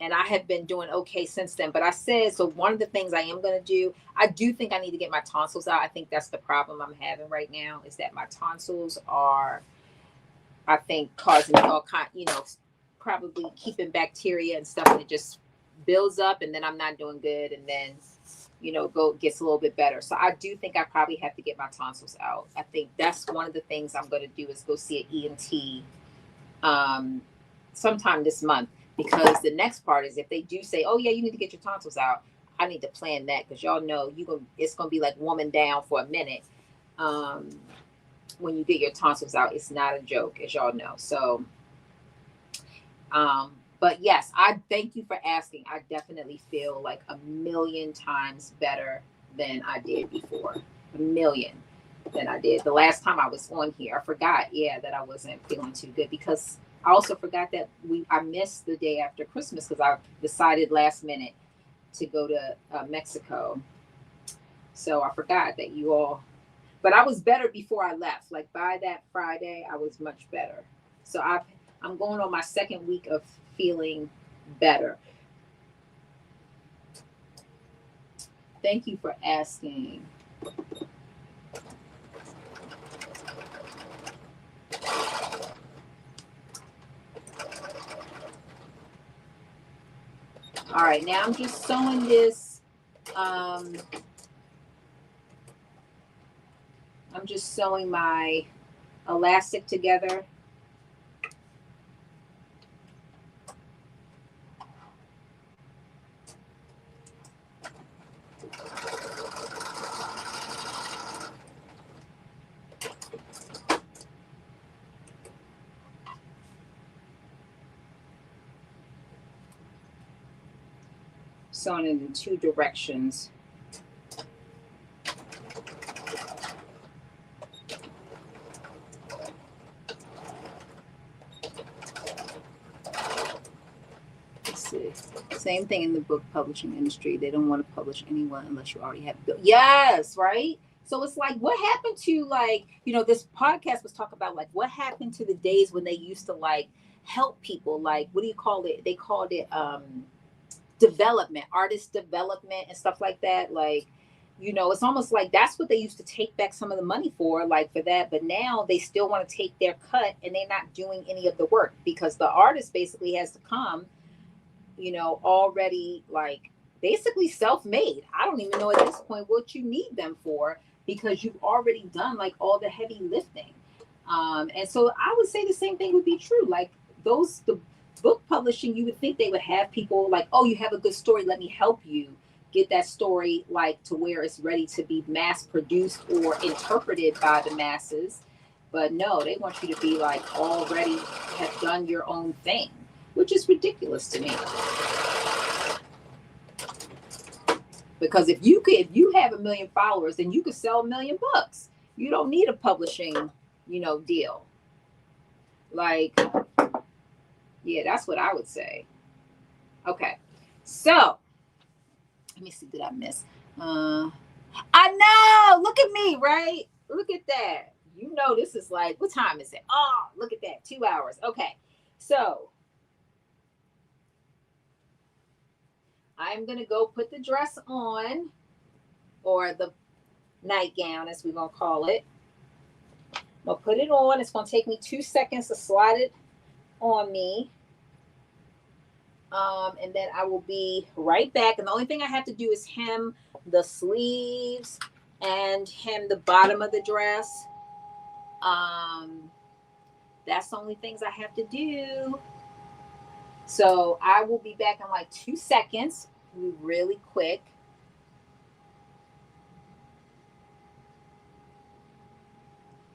And I have been doing okay since then. But I said, so one of the things I am going to do, I do think I need to get my tonsils out. I think that's the problem I'm having right now, is that my tonsils are, I think, causing me all kind, probably keeping bacteria and stuff, and it just builds up, and then I'm not doing good, and then gets a little bit better. So I do think I probably have to get my tonsils out. I think that's one of the things I'm going to do, is go see an ENT sometime this month, because the next part is if they do say, oh yeah, you need to get your tonsils out, I need to plan that, because y'all know it's going to be like warming down for a minute. When you get your tonsils out, it's not a joke, as y'all know. So but yes, I thank you for asking. I definitely feel like a million times better than I did before. A million than I did. The last time I was on here, I forgot, that I wasn't feeling too good, because I also forgot that I missed the day after Christmas because I decided last minute to go to Mexico. So I forgot that but I was better before I left. Like by that Friday, I was much better. So I'm going on my second week of feeling better. Thank you for asking. All right, now I'm just sewing this. I'm just sewing my elastic together. Sewing it in two directions. Let's see. Same thing in the book publishing industry. They don't want to publish anyone unless you already have a book. Yes, right? So it's like, what happened to like, this podcast was talking about like what happened to the days when they used to like help people, like, what do you call it? They called it development, artist development and stuff like that. Like, it's almost like that's what they used to take back some of the money for, like for that. But now they still want to take their cut, and they're not doing any of the work, because the artist basically has to come, already like basically self-made. I don't even know at this point what you need them for, because you've already done like all the heavy lifting. And so I would say the same thing would be true. Like the book publishing, you would think they would have people like, oh, you have a good story, let me help you get that story like to where it's ready to be mass produced or interpreted by the masses. But no, they want you to be like already have done your own thing, which is ridiculous to me. Because if you have 1 million followers, then you could sell 1 million books. You don't need a publishing, deal. Like, yeah, that's what I would say. Okay. So let me see, did I miss? I know. Look at me, right? Look at that. This is like, what time is it? Oh, look at that. 2 hours. Okay. So I'm going to go put the dress on, or the nightgown, as we're going to call it. I'm going to put it on. It's going to take me 2 seconds to slide it on me. And then I will be right back. And the only thing I have to do is hem the sleeves and hem the bottom of the dress. That's the only things I have to do. So I will be back in like 2 seconds. Be really quick.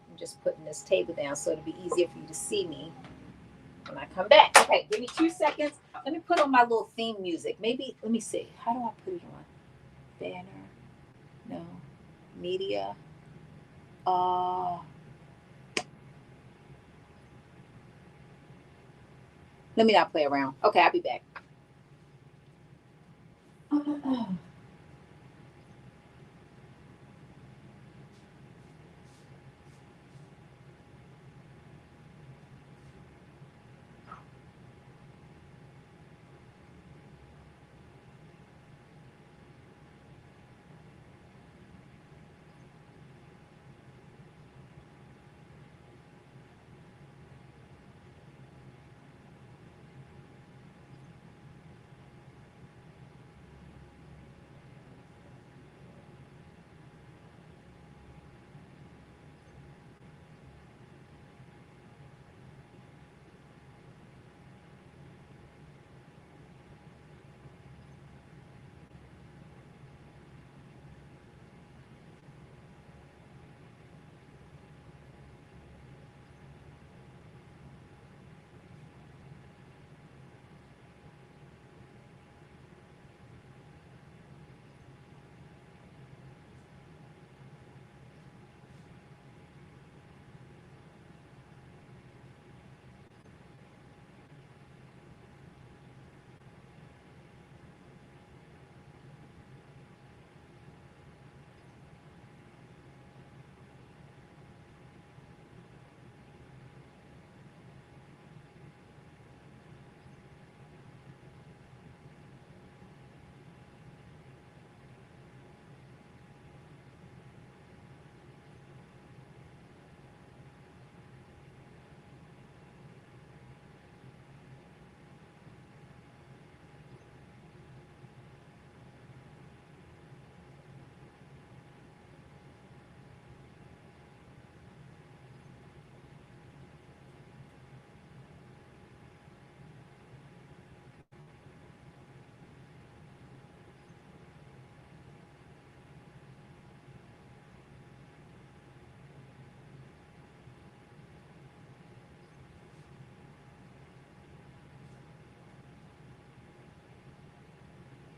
I'm just putting this table down so it'll be easier for you to see me when I come back. Okay, give me 2 seconds. Let me put on my little theme music. Maybe, let me see. How do I put it on? Banner? No. Media? Let me not play around. Okay, I'll be back.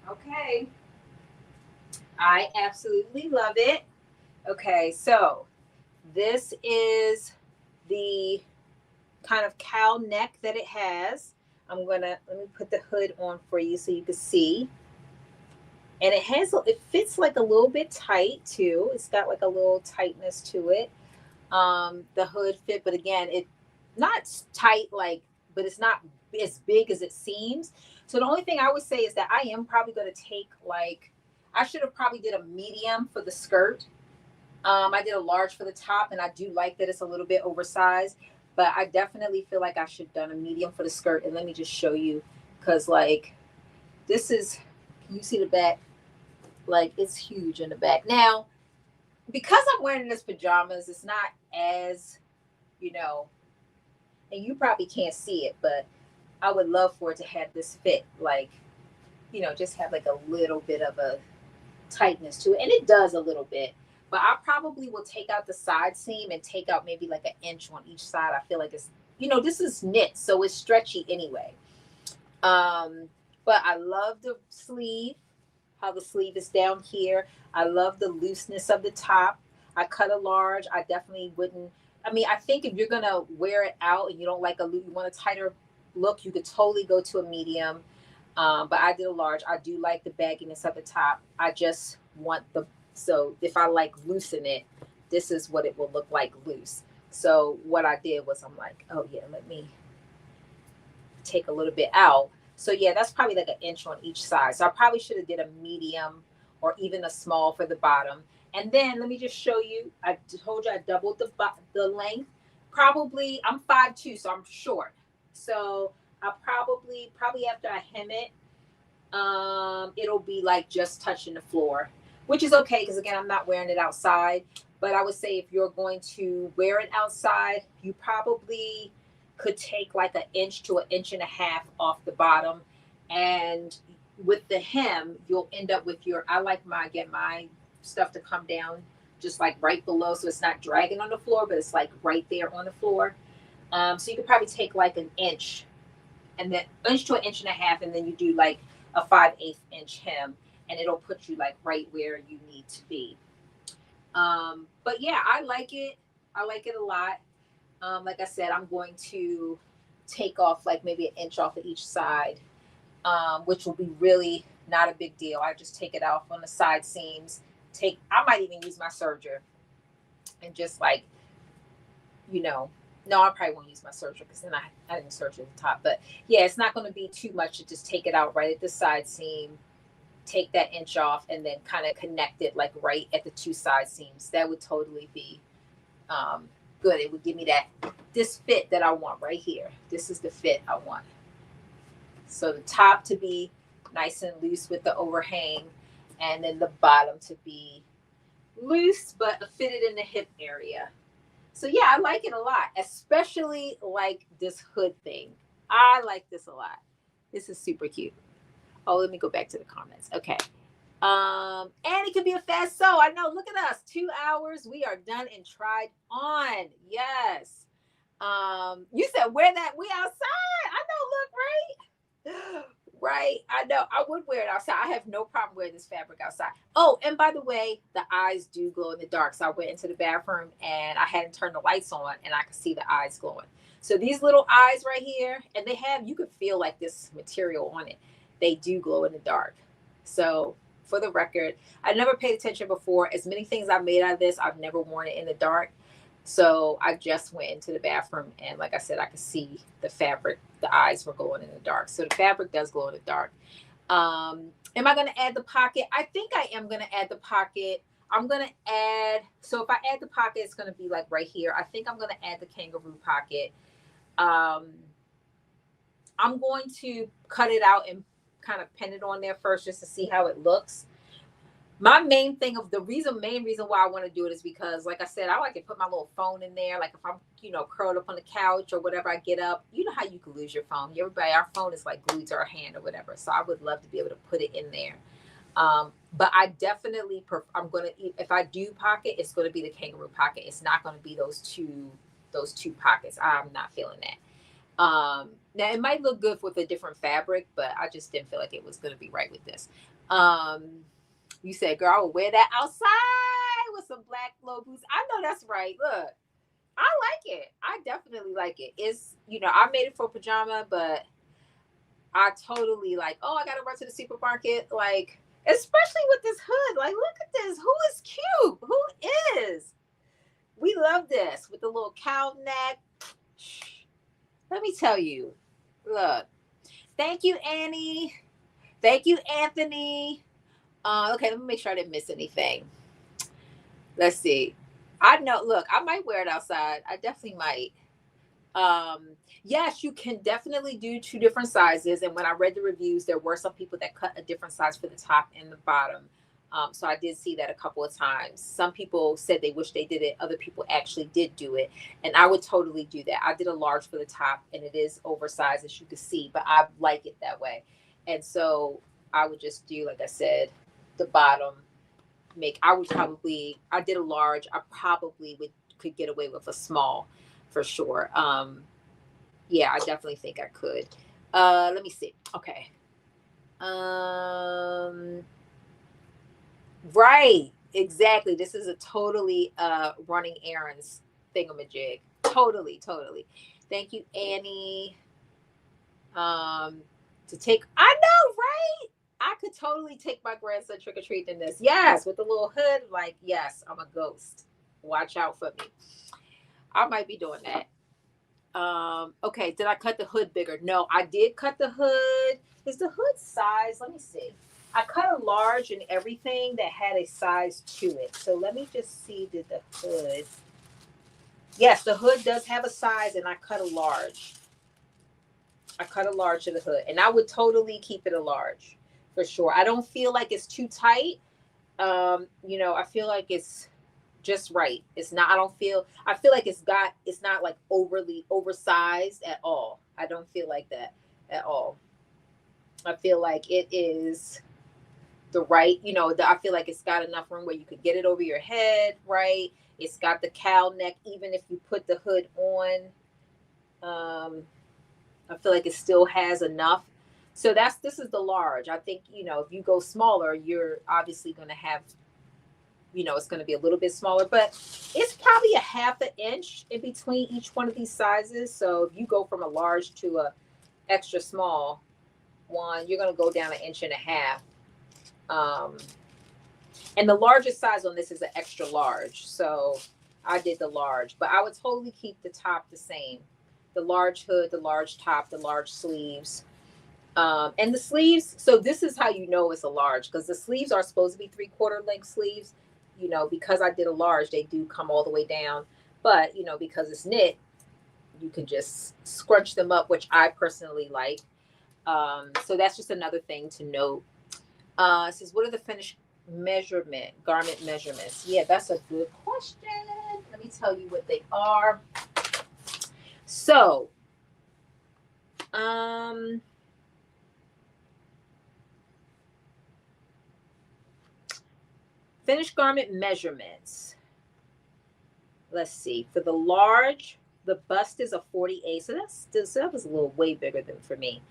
Okay. I absolutely love it. Okay, so this is the kind of cow neck that it has. Let me put the hood on for you so you can see. And it fits like a little bit tight too. It's got like a little tightness to it. The hood fit, but again, it not tight but it's not as big as it seems. So the only thing I would say is that I am probably going to take I should have probably did a medium for the skirt. I did a large for the top, and I do like that it's a little bit oversized, but I definitely feel like I should have done a medium for the skirt. And let me just show you, because this is, can you see the back? It's huge in the back. Now, because I'm wearing this pajamas, it's not as, and you probably can't see it, but I would love for it to have this fit, just have like a little bit of a tightness to it. And it does a little bit, But I probably will take out the side seam and take out maybe like an inch on each side. I feel like it's, this is knit, so it's stretchy anyway. But I love the sleeve, how the sleeve is down here. I love the looseness of the top. I cut a large. I definitely wouldn't. I mean, I think if you're gonna wear it out and you don't like you want a tighter look, you could totally go to a medium. But I did a large. I do like the bagginess of the top. I just want so if I like loosen it, this is what it will look like loose. So what I did was I'm like, oh yeah, let me take a little bit out. So yeah, that's probably like an inch on each side. So I probably should have did a medium or even a small for the bottom. And then let me just show you. I told you I doubled the length. Probably I'm 5'2", so I'm short. So I probably after I hem it, it'll be like just touching the floor, which is okay because again I'm not wearing it outside. But I would say if you're going to wear it outside, you probably could take like an inch to an inch and a half off the bottom, and with the hem you'll end up with I like my stuff to come down just like right below, so it's not dragging on the floor, but it's like right there on the floor. So you could probably take like an inch, and then inch to an inch and a half, and then you do like a 5/8 inch hem, and it'll put you like right where you need to be. But yeah, I like it. I like it a lot. Like I said, I'm going to take off like maybe an inch off of each side, which will be really not a big deal. I just take it off on the side seams. I might even use my serger and just like, no, I probably won't use my serger because then I didn't serge at the top. But yeah, it's not going to be too much to just take it out right at the side seam, take that inch off, and then kind of connect it like right at the two side seams. That would totally be good. It would give me this fit that I want right here. This is the fit I want. So the top to be nice and loose with the overhang, and then the bottom to be loose but fitted in the hip area. So yeah, I like it a lot, especially like this hood thing. I like this a lot. This is super cute. Oh, let me go back to the comments. Okay. And it could be a fast sew. I know. Look at us. 2 hours. We are done and tried on. Yes. You said wear that. We outside. I know. Look, right? Right. I know. I would wear it outside. I have no problem wearing this fabric outside. Oh, and by the way, the eyes do glow in the dark. So I went into the bathroom and I hadn't turned the lights on and I could see the eyes glowing. So these little eyes right here, and you could feel like this material on it. They do glow in the dark. So for the record, I never paid attention before. As many things I've made out of this, I've never worn it in the dark. So I just went into the bathroom and like I said, I could see the fabric. The eyes were glowing in the dark. So the fabric does glow in the dark. Am I going to add the pocket? I think I am going to add the pocket. I'm going to add, so if I add the pocket, it's going to be like right here. I think I'm going to add the kangaroo pocket. I'm going to cut it out and kind of pin it on there first just to see how it looks. My main reason why I want to do it is because, like I said, I like to put my little phone in there. Like if I'm, curled up on the couch or whatever, I get up. You know how you can lose your phone. Our phone is like glued to our hand or whatever. So I would love to be able to put it in there. But I definitely, if I do pocket, it's going to be the kangaroo pocket. It's not going to be those two pockets. I'm not feeling that. Now it might look good with a different fabric, but I just didn't feel like it was going to be right with this. You said, girl, I would wear that outside with some black low boots. I know that's right. Look, I like it. I definitely like it. It's, I made it for pajama, but I totally I got to run to the supermarket. Like, especially with this hood. Like, look at this. Who is cute? Who is? We love this with the little cow neck. Let me tell you. Look. Thank you, Annie. Thank you, Anthony. Okay, let me make sure I didn't miss anything. Let's see. I know, look, I might wear it outside. I definitely might. Yes, you can definitely do 2 different sizes. And when I read the reviews, there were some people that cut a different size for the top and the bottom. So I did see that a couple of times. Some people said they wish they did it. Other people actually did do it. And I would totally do that. I did a large for the top and it is oversized, as you can see, but I like it that way. And so I would just do, like I said, the bottom I would probably, I did a large, I probably could get away with a small for sure. Yeah, I definitely think I could. Let me see. Okay. Right. Exactly. This is a totally running errands thingamajig. Totally, totally. Thank you, Annie. To take, I know, right? I could totally take my grandson trick or treating in this. Yes, with the little hood. Like, yes, I'm a ghost. Watch out for me. I might be doing that. Okay, did I cut the hood bigger? No, I did cut the hood. Is the hood size? Let me see. I cut a large and everything that had a size to it. So let me just see, did the hood. Yes, the hood does have a size, and I cut a large. I cut a large to the hood, and I would totally keep it a large for sure. I don't feel like it's too tight. I feel like it's just right. It's not, I feel like it's not like overly oversized at all. I don't feel like that at all. I feel like it is the right, I feel like it's got enough room where you could get it over your head, right? It's got the cowl neck, even if you put the hood on. I feel like it still has enough. So this is the large. I think, if you go smaller, you're obviously going to have, it's going to be a little bit smaller, but it's probably a half an inch in between each one of these sizes. So if you go from a large to a extra small one, you're going to go down an inch and a half. And the largest size on this is an extra large. So I did the large, but I would totally keep the top the same. The large hood, the large top, the large sleeves. And the sleeves, so this is how you know it's a large, because the sleeves are supposed to be 3/4 length sleeves. Because I did a large, they do come all the way down. But, because it's knit, you can just scrunch them up, which I personally like. So that's just another thing to note. It says, what are the finished garment measurements? Yeah, that's a good question. Let me tell you what they are. So, finished garment measurements. Let's see. For the large, the bust is a 48. So that was a little way bigger than for me.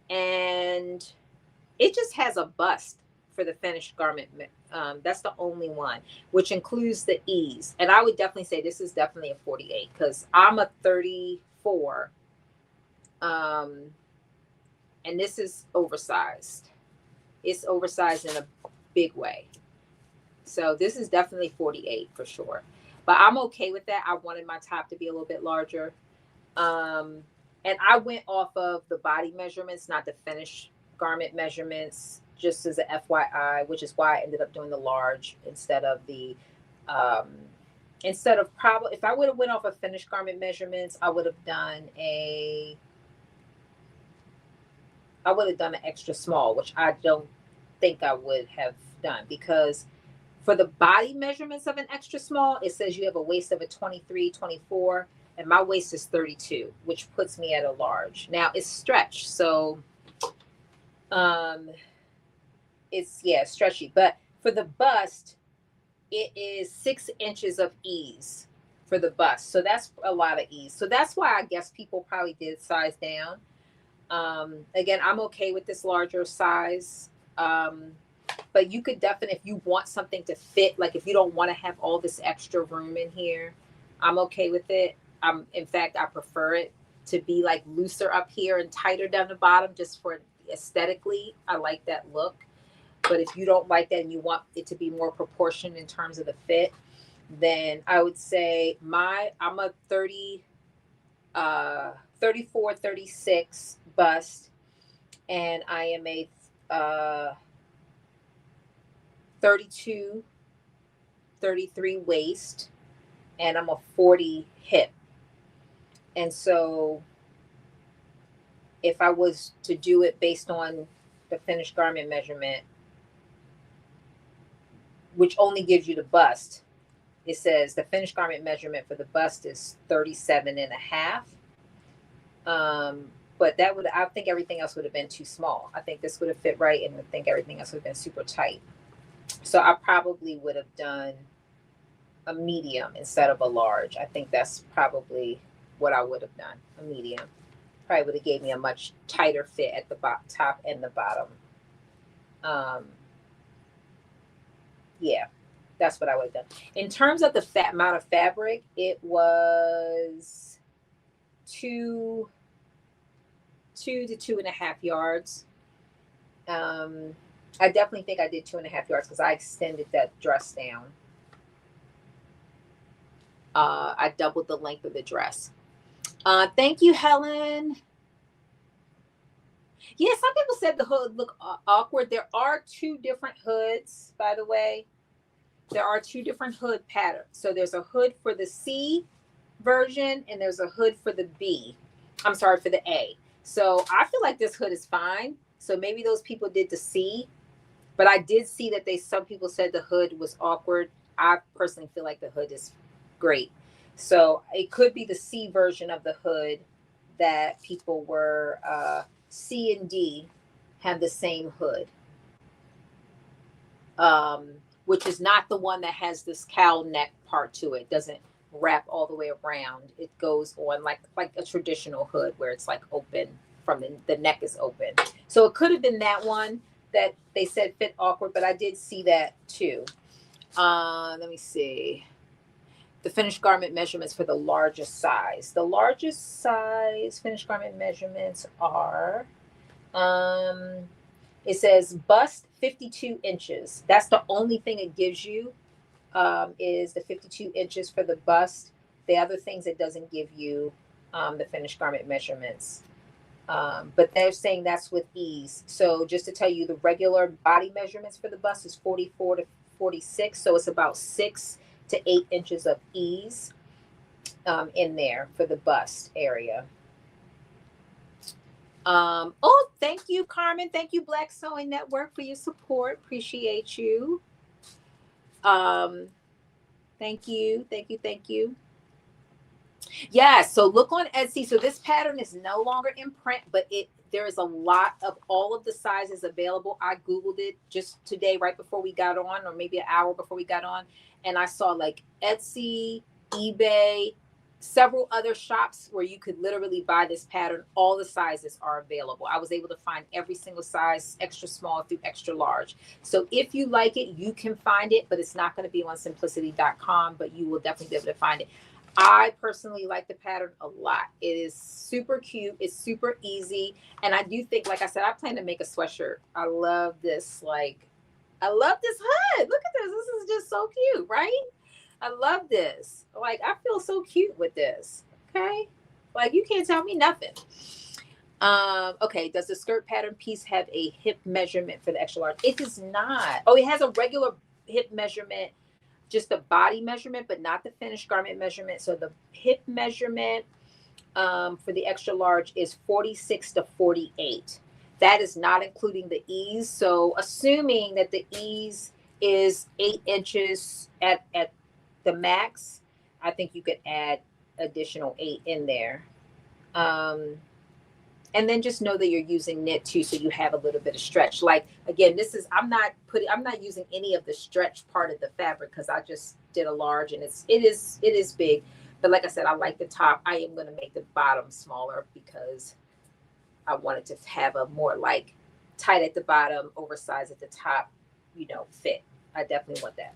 And it just has a bust for the finished garment. That's the only one, which includes the ease. And I would definitely say this is definitely a 48, because I'm a 34. And this is oversized. It's oversized in a big way. So this is definitely 48 for sure. But I'm okay with that. I wanted my top to be a little bit larger. And I went off of the body measurements, not the finished garment measurements, just as a FYI, which is why I ended up doing the large instead of probably, if I would have went off of finished garment measurements, I would have done an extra small, which I don't think I would have done, because for the body measurements of an extra small, it says you have a waist of a 23, 24, and my waist is 32, which puts me at a large. Now it's stretched, so it's stretchy. But for the bust, it is 6 inches of ease for the bust. So that's a lot of ease. So that's why I guess people probably did size down. Again, I'm okay with this larger size. But you could definitely, if you want something to fit, like if you don't want to have all this extra room in here, I'm okay with it. In fact, I prefer it to be like looser up here and tighter down the bottom, just for aesthetically. I like that look. But if you don't like that and you want it to be more proportioned in terms of the fit, then I would say I'm a 34, 36 bust, and I am a 32, 33 waist, and I'm a 40 hip. And so if I was to do it based on the finished garment measurement, which only gives you the bust, it says the finished garment measurement for the bust is 37 and a half. but I think everything else would have been too small. I think this would have fit right, and I think everything else would have been super tight. So I probably would have done a medium instead of a large. I think that's probably what I would have done, a medium. Probably would have gave me a much tighter fit at the top and the bottom. Yeah, that's what I would have done. In terms of the amount of fabric, it was 2 to 2.5 yards. I definitely think I did 2.5 yards because I extended that dress down. I doubled the length of the dress. Thank you, Helen. Yeah, some people said the hood looked awkward. There are 2 different hoods, by the way. There are 2 different hood patterns. So there's a hood for the C version and there's a hood for the B. I'm sorry, for the A. So I feel like this hood is fine. So maybe those people did the C, but I did see that some people said the hood was awkward. I personally feel like the hood is great. So it could be the C version of the hood that people were, C and D have the same hood, which is not the one that has this cowl neck part to it. It doesn't wrap all the way around. It goes on like a traditional hood where it's like open from the neck is open. So it could have been that one that they said fit awkward, but I did see that too. Let me see. The finished garment measurements for the largest size. The largest size finished garment measurements are, it says bust 52 inches. That's the only thing it gives you, is the 52 inches for the bust. The other things it doesn't give you, the finished garment measurements. But they're saying that's with ease. So just to tell you, the regular body measurements for the bust is 44 to 46. So it's about 6 to 8 inches of ease in there for the bust area. Oh, thank you, Carmen. Thank you, Black Sewing Network, for your support. Appreciate you. Thank you. Thank you. Thank you. Yeah, so look on Etsy. So this pattern is no longer in print, but there is a lot of all of the sizes available. I Googled it just today, right before we got on, or maybe an hour before we got on. And I saw like Etsy, eBay, several other shops where you could literally buy this pattern. All the sizes are available. I was able to find every single size, extra small through extra large. So if you like it, you can find it, but it's not going to be on simplicity.com, but you will definitely be able to find it. I personally like the pattern a lot. It is super cute. It's super easy. And I do think, like I said, I plan to make a sweatshirt. I love this. I love this hood. Look at this. This is just so cute, right? I love this. Like, I feel so cute with this. Okay. Like, you can't tell me nothing. Okay. Does the skirt pattern piece have a hip measurement for the extra large? It does not. Oh, it has a regular hip measurement, just the body measurement, but not the finished garment measurement. So the hip measurement for the extra large is 46 to 48. That is not including the ease. So assuming that the ease is 8 inches at the max, I think you could add additional 8 in there. And then just know that you're using knit too, so you have a little bit of stretch. Like, again, I'm not using any of the stretch part of the fabric because I just did a large and it is big. But like I said, I like the top. I am going to make the bottom smaller because I wanted to have a more like tight at the bottom, oversized at the top, fit. I definitely want that.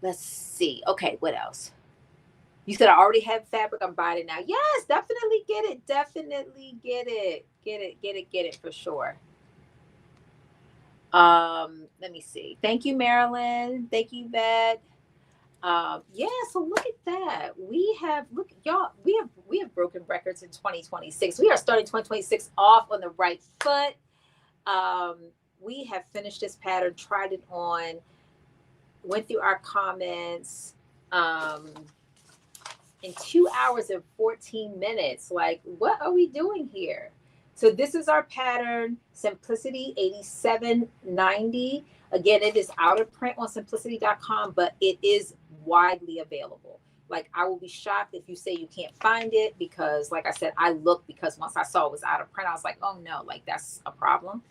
Let's see. Okay, what else? You said I already have fabric. I'm buying it now. Yes, definitely get it. Definitely get it. Get it for sure. Let me see. Thank you, Marilyn. Thank you, Beth. Yeah, so look at that. We have broken records in 2026. We are starting 2026 off on the right foot. We have finished this pattern, tried it on, went through our comments in 2 hours and 14 minutes. Like, what are we doing here? So this is our pattern, Simplicity 8790. Again, it is out of print on simplicity.com, but it is widely available. Like, I will be shocked if you say you can't find it, because like I said, I looked, because once I saw it was out of print, I was like, oh no, like that's a problem.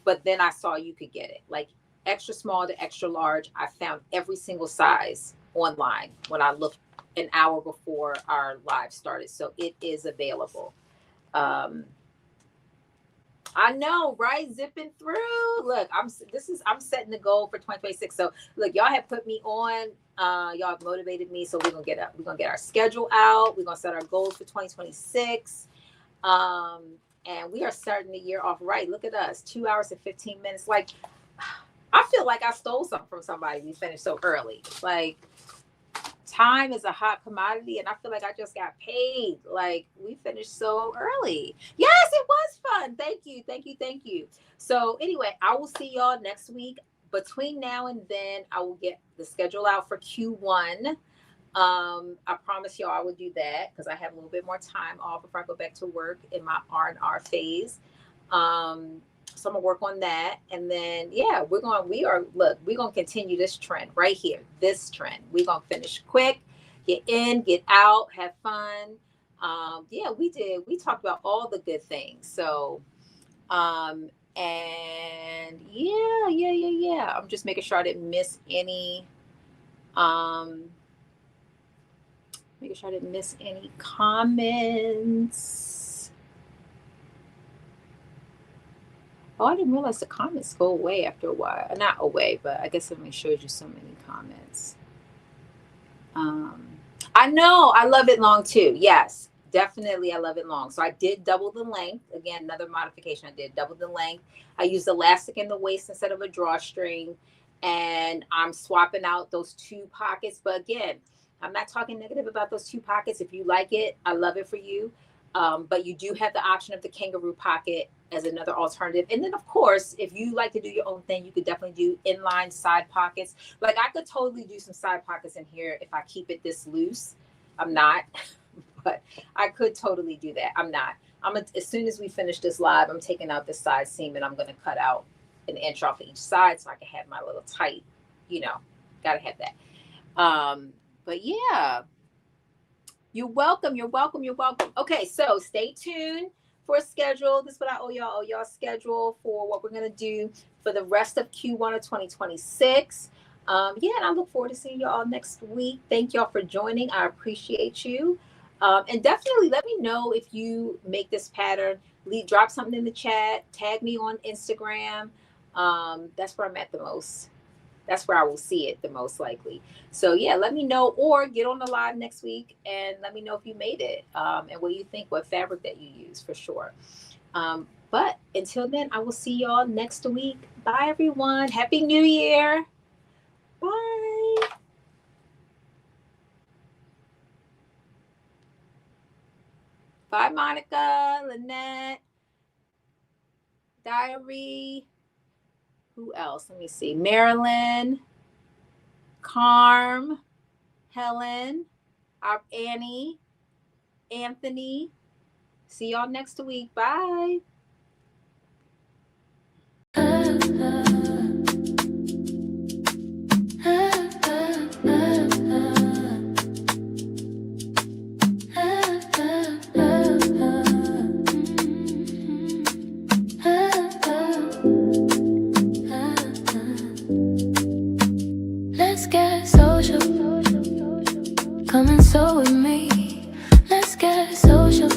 But then I saw you could get it. Like extra small to extra large. I found every single size online when I looked an hour before our live started. So it is available. I know, right? Zipping through. Look, I'm setting the goal for 2026. So look, y'all have put me on. Y'all have motivated me. So we're gonna get our schedule out. We're gonna set our goals for 2026. And we are starting the year off right. Look at us, 2 hours and 15 minutes. Like, I feel like I stole something from somebody. We finished so early. Like, time is a hot commodity, and I feel like I just got paid. Like, we finished so early. Yes, it was fun. Thank you. So anyway, I will see y'all next week. Between now and then, I will get the schedule out for Q1. I promise y'all I will do that, because I have a little bit more time off before I go back to work in my R&R phase. So I'm gonna work on that, and then yeah, we're gonna continue this trend right here. This trend, we're gonna finish quick, get in, get out, have fun. Yeah, we talked about all the good things. So and yeah. I'm just making sure I didn't miss any. Making sure I didn't miss any comments. Oh, I didn't realize the comments go away after a while. Not away, but I guess it only shows you so many comments. I know, I love it long too. Yes, definitely, I love it long. So I did double the length. Again, another modification. I did double the length. I used elastic in the waist instead of a drawstring, and I'm swapping out those 2 pockets. But again, I'm not talking negative about those 2 pockets. If you like it, I love it for you. But you do have the option of the kangaroo pocket as another alternative. And then, of course, if you like to do your own thing, you could definitely do inline side pockets. Like, I could totally do some side pockets in here if I keep it this loose. I'm not, but I could totally do that. I'm not. As soon as we finish this live, I'm taking out this side seam, and I'm going to cut out an inch off of each side so I can have my little tight, gotta have that. But yeah. You're welcome. Okay, so stay tuned for a schedule. This is what I owe y'all. Schedule for what we're going to do for the rest of Q1 of 2026. And I look forward to seeing y'all next week. Thank y'all for joining. I appreciate you. And definitely let me know if you make this pattern. Drop something in the chat. Tag me on Instagram. That's where I'm at the most. That's where I will see it the most likely. So yeah, let me know, or get on the live next week and let me know if you made it, and what you think, what fabric that you use, for sure. But until then, I will see y'all next week. Bye everyone. Happy New Year. Bye. Bye, Monica, Lynette, Diary. Who else? Let me see. Marilyn, Carm, Helen, Annie, Anthony. See y'all next week. Bye. Let's get social. Come and sew with me. Let's get social.